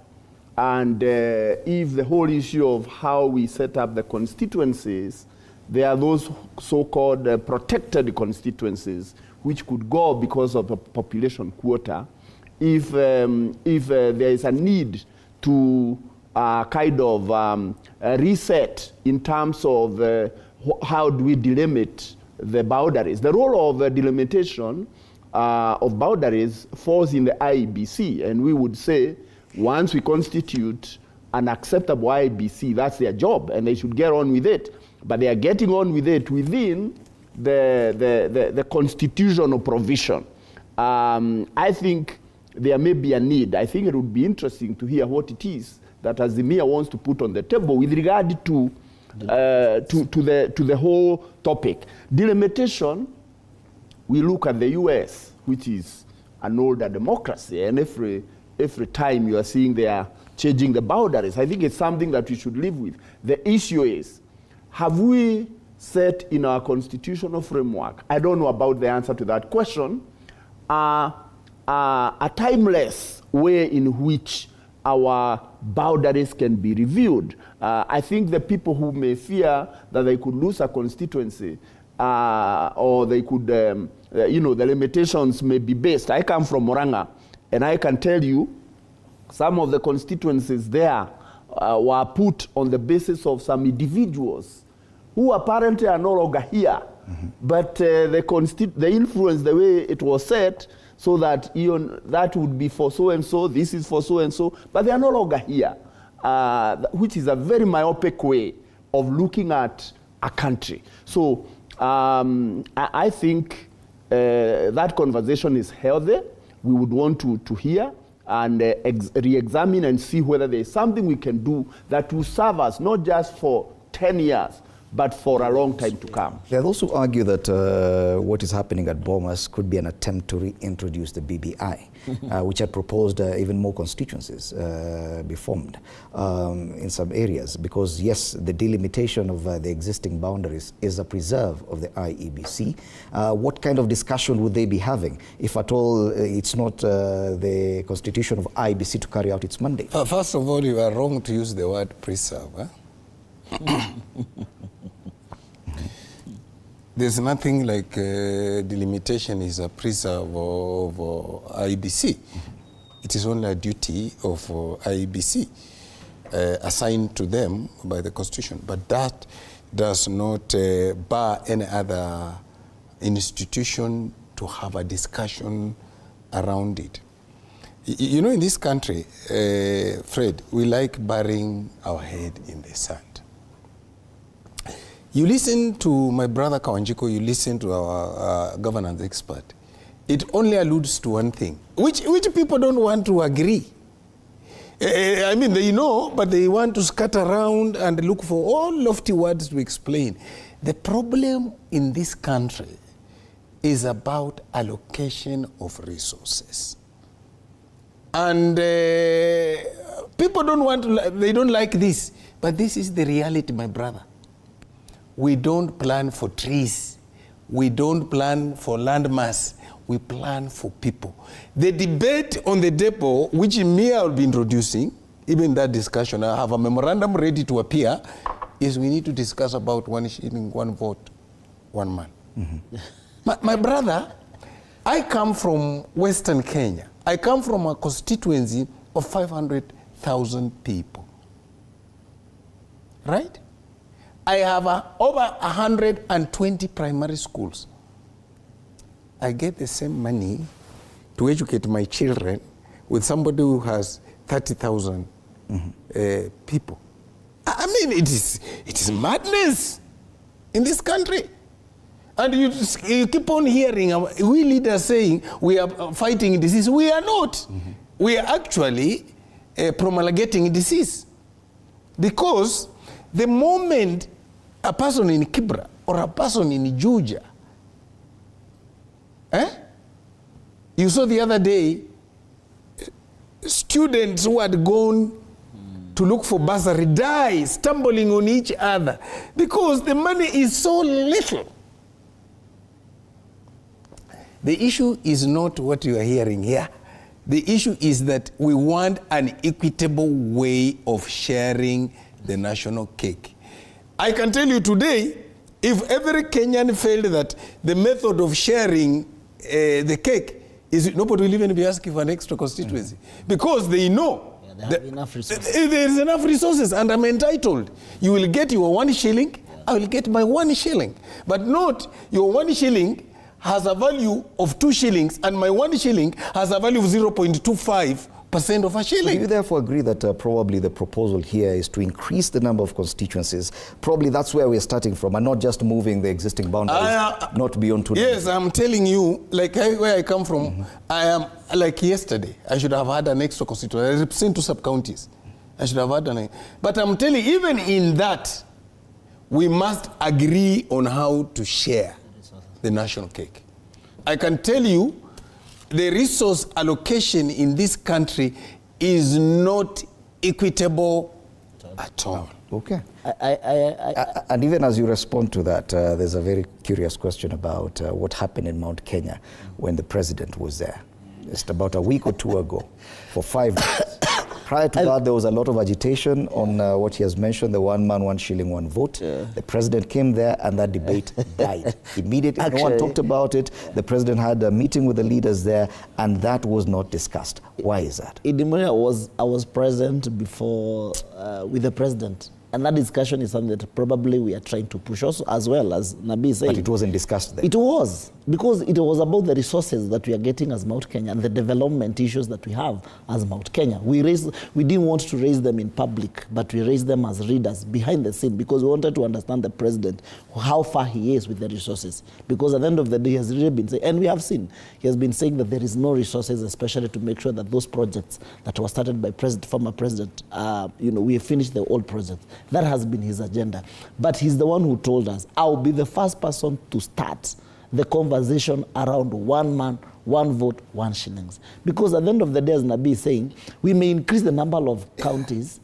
And if the whole issue of how we set up the constituencies, there are those so-called protected constituencies which could go because of a population quota. If there is a need to kind of reset in terms of how do we delimit the boundaries. The role of delimitation of boundaries falls in the IEBC, and we would say, once we constitute an acceptable IBC, that's their job, and they should get on with it. But they are getting on with it within the constitutional provision. I think there may be a need. I think it would be interesting to hear what it is that Azimia wants to put on the table with regard to the whole topic. Delimitation, we look at the US, which is an older democracy, and every time you are seeing they are changing the boundaries. I think it's something that we should live with. The issue is, have we set in our constitutional framework, I don't know about the answer to that question, a timeless way in which our boundaries can be reviewed? I think the people who may fear that they could lose a constituency or they could, the limitations may be based. I come from Murang'a, and I can tell you some of the constituencies there were put on the basis of some individuals who apparently are no longer here. But the influence, the way it was set, so that that would be for so-and-so, this is for so-and-so, but they are no longer here, which is a very myopic way of looking at a country. So I think that conversation is healthy. We would want to hear and re-examine and see whether there is something we can do that will serve us, not just for 10 years, but for a long time to come. They also argue that what is happening at Bomas could be an attempt to reintroduce the BBI, which had proposed even more constituencies be formed in some areas, because yes, the delimitation of the existing boundaries is a preserve of the IEBC. What kind of discussion would they be having if at all it's not the constitution of IEBC to carry out its mandate? First of all, you are wrong to use the word preserve. There's nothing like delimitation is a preserve of IEBC. It is only a duty of IEBC assigned to them by the Constitution. But that does not bar any other institution to have a discussion around it. You know, in this country, Fred, we like burying our head in the sand. You listen to my brother Kawanjiko, you listen to our governance expert. It only alludes to one thing, which people don't want to agree. I mean, they know, but they want to scatter around and look for all lofty words to explain. The problem in this country is about allocation of resources. And people they don't like this, but this is the reality, my brother. We don't plan for trees. We don't plan for landmass. We plan for people. The debate on the depot, which me I will be introducing, even that discussion, I have a memorandum ready to appear, is we need to discuss about 1 shilling, 1 vote, 1 man. My brother, I come from Western Kenya. I come from a constituency of 500,000 people. Right? I have over 120 primary schools. I get the same money to educate my children with somebody who has 30,000 people. I mean, it is madness in this country. And you keep on hearing we leaders saying we are fighting disease. We are not. We are actually promulgating disease. Because the moment a person in Kibra or a person in Juja, you saw the other day, students who had gone to look for bursary die, stumbling on each other, because the money is so little. The issue is not what you are hearing here. The issue is that we want an equitable way of sharing the national cake. I can tell you today, if every Kenyan felt that the method of sharing the cake is, nobody will even be asking for an extra constituency. Because they know they have enough resources. There is enough resources and I'm entitled. You will get your 1 shilling, I will get my 1 shilling. But not your 1 shilling has a value of 2 shillings and my 1 shilling has a value of 0.25% of a shilling. Do you therefore agree that probably the proposal here is to increase the number of constituencies? Probably that's where we're starting from, and not just moving the existing boundaries, not beyond 2. Yes, I'm telling you, like where I come from, I am, like yesterday, I should have had an extra constituency. I represent 2 sub-counties. I should have had an. But I'm telling you, even in that, we must agree on how to share the national cake. I can tell you, the resource allocation in this country is not equitable at all. Okay. And even as you respond to that, there's a very curious question about what happened in Mount Kenya when the president was there. Just about a week or 2 ago, for 5 days. Prior to that, there was a lot of agitation on what he has mentioned, the 1 man, 1 shilling, 1 vote. The president came there and that debate died. Immediately, no one talked about it. The president had a meeting with the leaders there and that was not discussed. Why is that? I was present before with the president. And that discussion is something that probably we are trying to push also, as well as Nabi said. But it wasn't discussed then. It was, because it was about the resources that we are getting as Mount Kenya and the development issues that we have as Mount Kenya. We didn't want to raise them in public, but we raised them as readers behind the scene because we wanted to understand the president, how far he is with the resources. Because at the end of the day, he has really been saying, and we have seen, he has been saying that there is no resources, especially to make sure that those projects that were started by former president, we have finished the old projects. That has been his agenda. But he's the one who told us, I'll be the first person to start the conversation around 1 man, 1 vote, 1 shillings. Because at the end of the day, as Nabi is saying, we may increase the number of counties,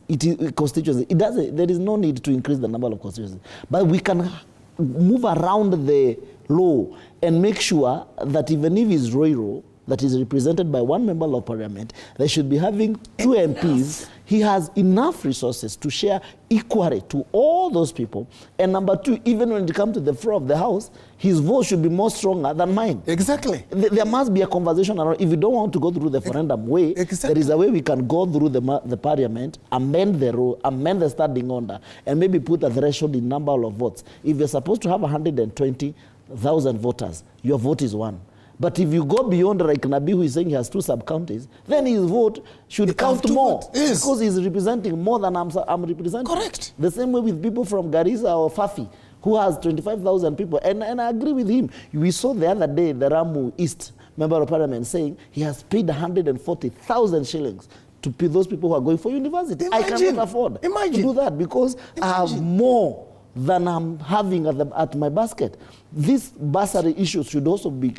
constituencies. There is no need to increase the number of constituencies. But we can move around the law and make sure that even if it's Roiro, that is represented by 1 member of parliament, they should be having 2 MPs. He has enough resources to share equally to all those people. And number 2, even when it comes to the floor of the house, his vote should be more stronger than mine. Exactly. There must be a conversation around, if you don't want to go through the referendum way, there is a way we can go through the parliament, amend the rule, amend the standing order, and maybe put a threshold in number of votes. If you're supposed to have 120,000 voters, your vote is 1. But if you go beyond, like Nabi, who is saying he has 2 sub-counties, then his vote should count more. Yes. Because he's representing more than I'm representing. Correct. The same way with people from Garissa or Fafi, who has 25,000 people. And I agree with him. We saw the other day the Ramu East Member of Parliament saying he has paid 140,000 shillings to those people who are going for university. I cannot afford to do that because I have more than I'm having at my basket. These bursary issues should also be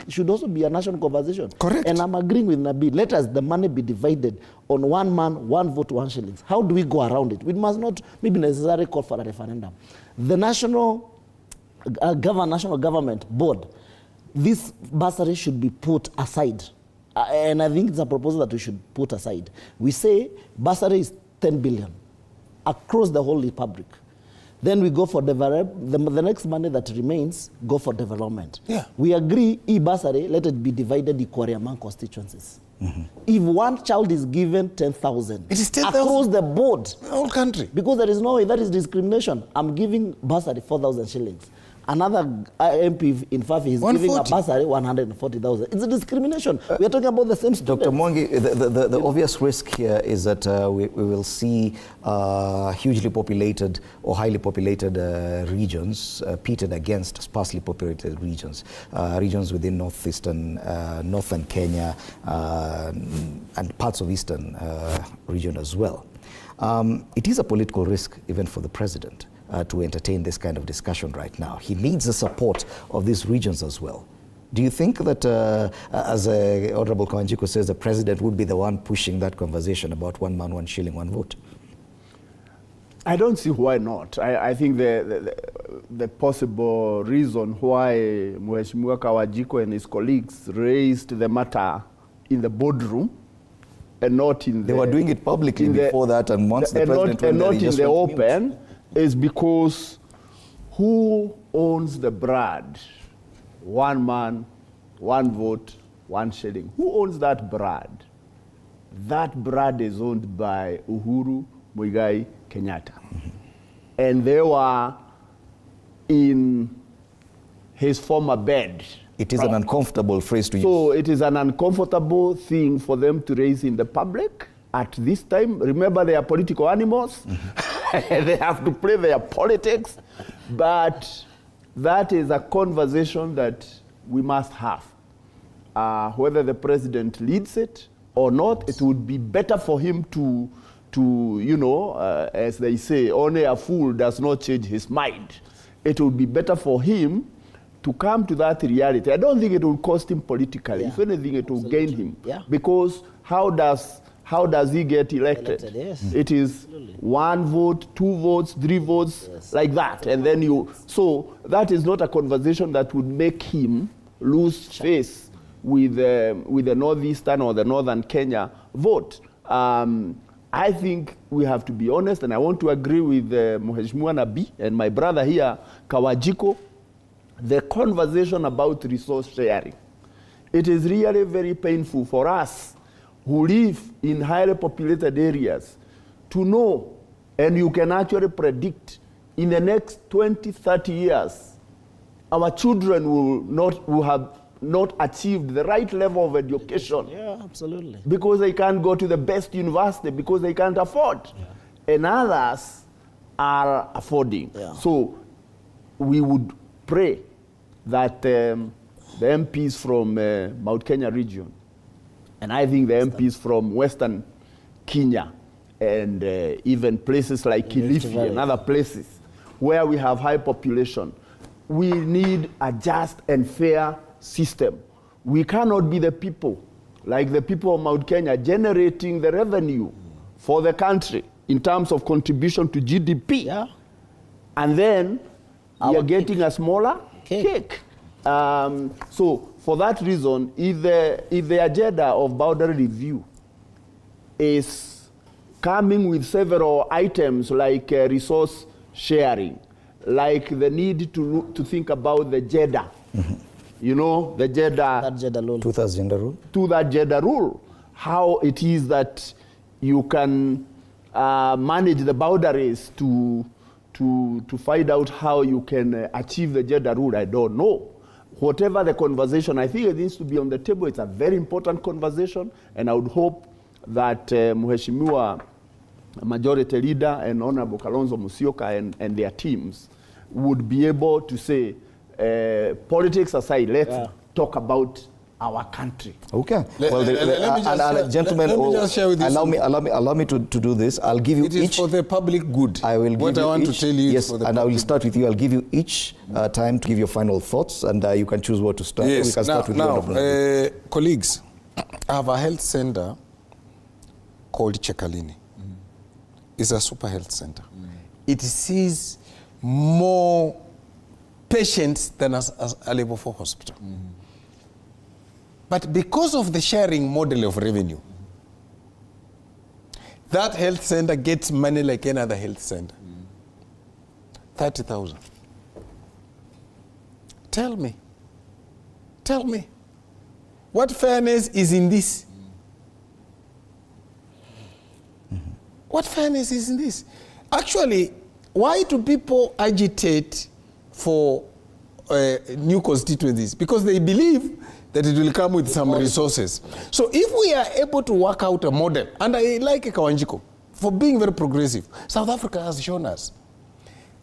a national conversation. Correct. And I'm agreeing with Nabil. Let us the money be divided on 1 man, 1 vote, 1 shillings. How do we go around it? We must not maybe necessarily call for a referendum. The national government board, this bursary should be put aside. And I think it's a proposal that we should put aside. We say bursary is 10 billion across the whole republic. Then we go for the next money that remains, go for development. Yeah. We agree, e-bursary, let it be divided equally among constituencies. Mm-hmm. If 1 child is given 10,000, it is 10,000 across the board. Whole country. Because there is no way, that is discrimination. I'm giving bursary 4,000 shillings. Another MP in Fafi is giving a bursary 140,000. It's a discrimination. We are talking about the same students. Dr. Mwangi, the obvious risk here is that we will see hugely populated or highly populated regions pitted against sparsely populated regions, regions within northern Kenya and parts of eastern region as well. It is a political risk even for the president to entertain this kind of discussion right now. He needs the support of these regions as well. Do you think that, as Honorable Kawanjiko says, the president would be the one pushing that conversation about 1 man, 1 shilling, 1 vote? I don't see why not. I think the possible reason why Mheshimiwa Kawanjiko and his colleagues raised the matter in the boardroom and not in They were doing it publicly before that, and once the president went there, not in the open, is because who owns the bread? 1 man, 1 vote, 1 shilling. Who owns that bread? That bread is owned by Uhuru Muigai Kenyatta. Mm-hmm. And they were in his former bed. It is an uncomfortable phrase to use. So it is an uncomfortable thing for them to raise in the public at this time. Remember, they are political animals. Mm-hmm. They have to play their politics. But that is a conversation that we must have. Whether the president leads it or not, it would be better for him to as they say, only a fool does not change his mind. It would be better for him to come to that reality. I don't think it will cost him politically. Yeah. If anything, it will gain him. Yeah. Because how does he get elected? Yes. It is 1 vote, 2 votes, 3 votes, yes, like that. And then so that is not a conversation that would make him lose face with the northeastern or the northern Kenya vote. I think we have to be honest, and I want to agree with Mheshimiwa Nabii and my brother here, Kawajiko, the conversation about resource sharing. It is really very painful for us who live in highly populated areas to know, and you can actually predict in the next 20, 30 years, our children will have not achieved the right level of education. Yeah, absolutely. Because they can't go to the best university, because they can't afford. Yeah. And others are affording. Yeah. So we would pray that the MPs from Mount Kenya region, and I think the MPs from Western Kenya, and even places like Kilifi and other places where we have high population, we need a just and fair system. We cannot be the people, like the people of Mount Kenya, generating the revenue for the country in terms of contribution to GDP. Yeah. And then we are getting a smaller cake. So for that reason, if the agenda of boundary review is coming with several items like resource sharing, like the need to think about the gender, you know, the gender, that gender rule. To that gender rule? To that gender rule. How it is that you can manage the boundaries to find out how you can achieve the gender rule, I don't know. Whatever the conversation, I think it needs to be on the table. It's a very important conversation, and I would hope that Mheshimiwa Majority Leader and Honorable Kalonzo Musyoka and their teams would be able to say, politics aside, let's talk about our country. Okay. Gentlemen, let me just share with you allow me to do this. I'll give you each. It is for the public good. I will give what you I want each, to tell you. Yes, is for the and I will start with you. I'll give you each time to give your final thoughts, and you can choose what to start. Yes. We can start with now, colleagues, I have a health center called Chekalini. It's a super health center. It sees more patients than a level 4 hospital. But because of the sharing model of revenue, that health center gets money like any other health center. 30,000. Tell me, what fairness is in this? What fairness is in this? Actually, why do people agitate for new constituencies? Because they believe that it will come with some resources. So if we are able to work out a model, and I like Kawanjiko for being very progressive, South Africa has shown us.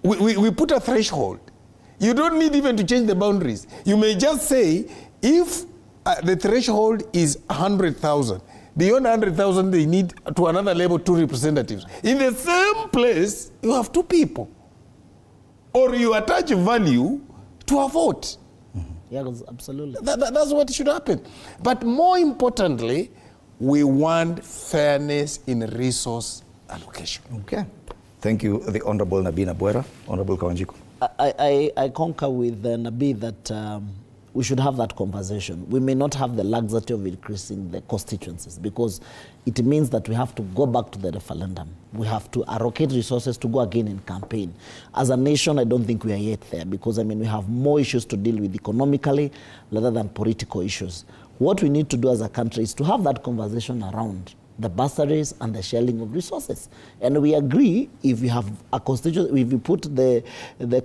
We put a threshold. You don't need even to change the boundaries. You may just say, if the threshold is 100,000, beyond 100,000, they need to another level 2 representatives. In the same place, you have 2 people. Or you attach value to a vote. Yeah, absolutely. That's what should happen. But more importantly, we want fairness in resource allocation. Okay. Thank you, the Honorable Nabii Nabwera. Honorable Kawanjiko. I concur with Nabii that we should have that conversation. We may not have the luxury of increasing the constituencies because it means that we have to go back to the referendum. We have to allocate resources to go again in campaign. As a nation, I don't think we are yet there because, I mean, we have more issues to deal with economically rather than political issues. What we need to do as a country is to have that conversation around the bursaries and the sharing of resources. And we agree if we have a constitution, if we put the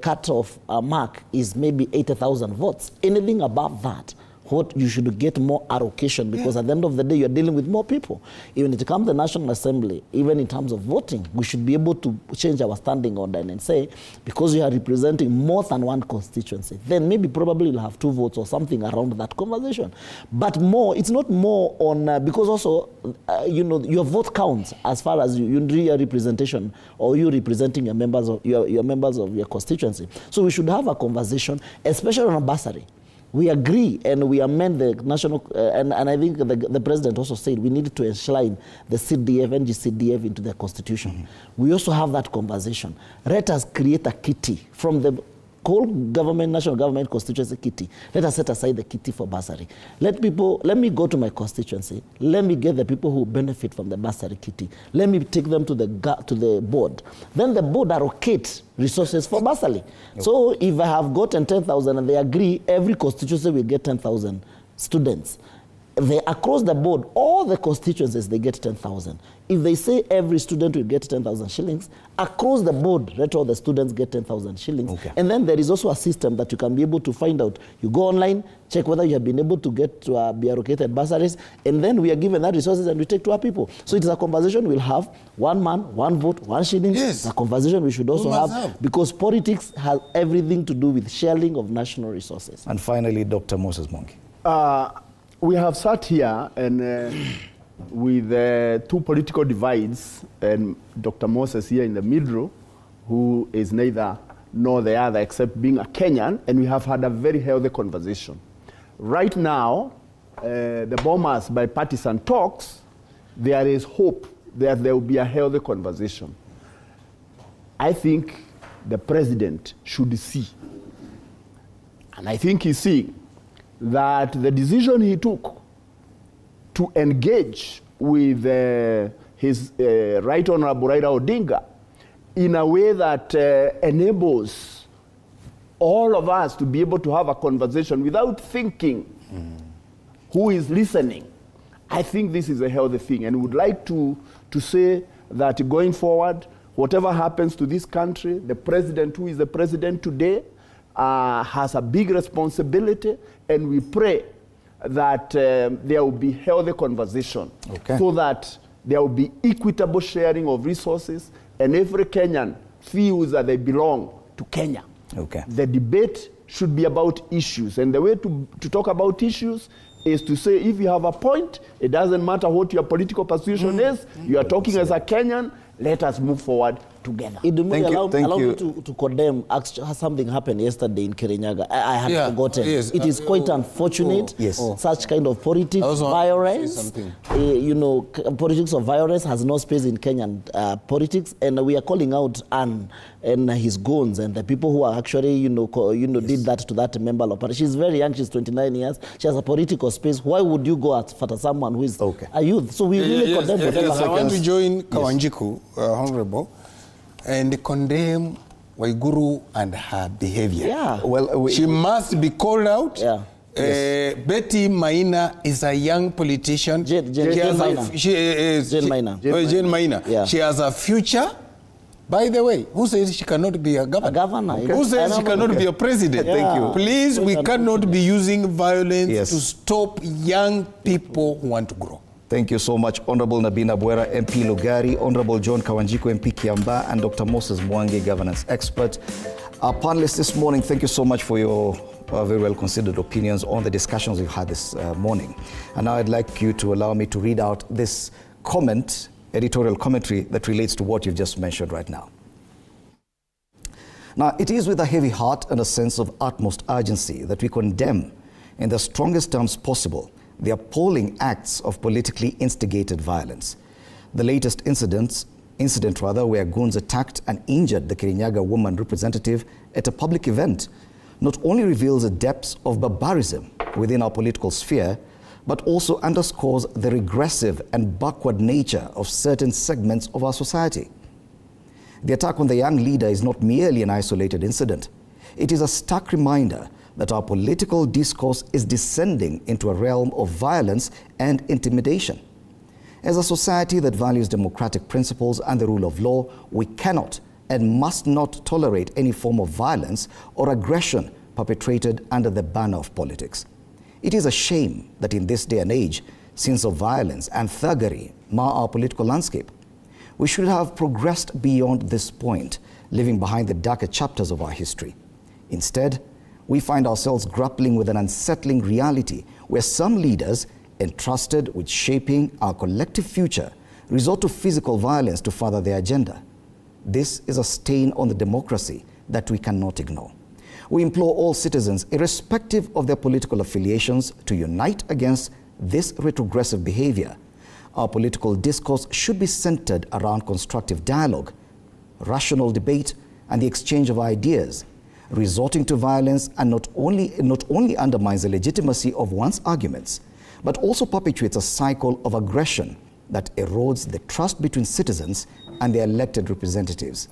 cut-off mark is maybe 80,000 votes, anything above that, what you should get more allocation because at the end of the day, you're dealing with more people. Even if it comes to the National Assembly, even in terms of voting, we should be able to change our standing order and say, because you are representing more than one constituency, then maybe probably you'll have 2 votes or something around that conversation. But more, it's not more on, because also, you know, your vote counts as far as you do your representation or you representing your members of your members of your constituency. So we should have a conversation, especially on a bursary. We agree and we amend the national, and I think the president also said we need to enshrine the CDF, NGCDF into the constitution. We also have that conversation. Let us create a kitty from the call government, national government constituency kitty. Let us set aside the kitty for bursary. Let me go to my constituency. Let me get the people who benefit from the bursary kitty. Let me take them to the board. Then the board allocate resources for bursary. Okay. So if I have gotten 10,000 and they agree, every constituency will get 10,000 students. Across the board, all the constituencies, they get 10,000. If they say every student will get 10,000 shillings, across the board, let all the students get 10,000 shillings. Okay. And then there is also a system that you can be able to find out. You go online, check whether you have been able to get to be allocated bursaries, and then we are given that resources and we take to our people. So it is a conversation we'll have, one man, one vote, one shilling. Yes. It's a conversation we should also have, because politics has everything to do with sharing of national resources. And finally, Dr. Moses Mwangi. We have sat here and with two political divides, and Dr. Moses here in the middle, who is neither nor the other except being a Kenyan, and we have had a very healthy conversation. Right now, the Bomas bipartisan talks, there is hope that there will be a healthy conversation. I think the president should see, and I think he's seeing, that the decision he took to engage with his Right Honorable Raila Odinga in a way that enables all of us to be able to have a conversation without thinking who is listening. I think this is a healthy thing, and would like to say that going forward, whatever happens to this country, the president who is the president today has a big responsibility, and we pray that there will be healthy conversation, so that there will be equitable sharing of resources, and every Kenyan feels that they belong to Kenya. Okay. The debate should be about issues, and the way to talk about issues is to say, if you have a point, it doesn't matter what your political persuasion is, you are talking as a Kenyan, let us move forward together. Allow me to condemn something happened yesterday in Kirinyaga. I had forgotten. Yes, it is quite unfortunate. Such kind of politics, violence. Politics of violence has no space in Kenyan politics, and we are calling out Anne and his goons and the people who are actually, did that to that member of party. She's very young. She's 29 years. She has a political space. Why would you go after someone who is a youth? So we really condemn. I want to join Kawanjiku, Honorable, and condemn Waiguru and her behavior. Yeah. Well, she must be called out. Yeah. Betty Maina is a young politician. Jane Maina. Yeah. She has a future. By the way, who says she cannot be a governor? A governor. Okay. Who says she cannot be a president? Thank you. Please, we cannot be using violence to stop young people who want to grow. Thank you so much, Honorable Nabina Bwera, MP Lugari, Honorable John Kawanjiku, MP Kiamba, and Dr. Moses Mwangi, governance expert. Our panelists this morning, thank you so much for your very well-considered opinions on the discussions we've had this morning. And now I'd like you to allow me to read out this comment, editorial commentary that relates to what you've just mentioned right now. Now, it is with a heavy heart and a sense of utmost urgency that we condemn, in the strongest terms possible, the appalling acts of politically instigated violence. The latest incident where goons attacked and injured the Kirinyaga woman representative at a public event not only reveals the depths of barbarism within our political sphere, but also underscores the regressive and backward nature of certain segments of our society. The attack on the young leader is not merely an isolated incident. It is a stark reminder that our political discourse is descending into a realm of violence and intimidation. As a society that values democratic principles and the rule of law, we cannot and must not tolerate any form of violence or aggression perpetrated under the banner of politics. It is a shame that in this day and age, scenes of violence and thuggery mar our political landscape. We should have progressed beyond this point, leaving behind the darker chapters of our history. Instead, we find ourselves grappling with an unsettling reality where some leaders, entrusted with shaping our collective future, resort to physical violence to further their agenda. This is a stain on the democracy that we cannot ignore. We implore all citizens, irrespective of their political affiliations, to unite against this retrogressive behavior. Our political discourse should be centered around constructive dialogue, rational debate, and the exchange of ideas, Resorting to violence and not only undermines the legitimacy of one's arguments, but also perpetuates a cycle of aggression that erodes the trust between citizens and their elected representatives.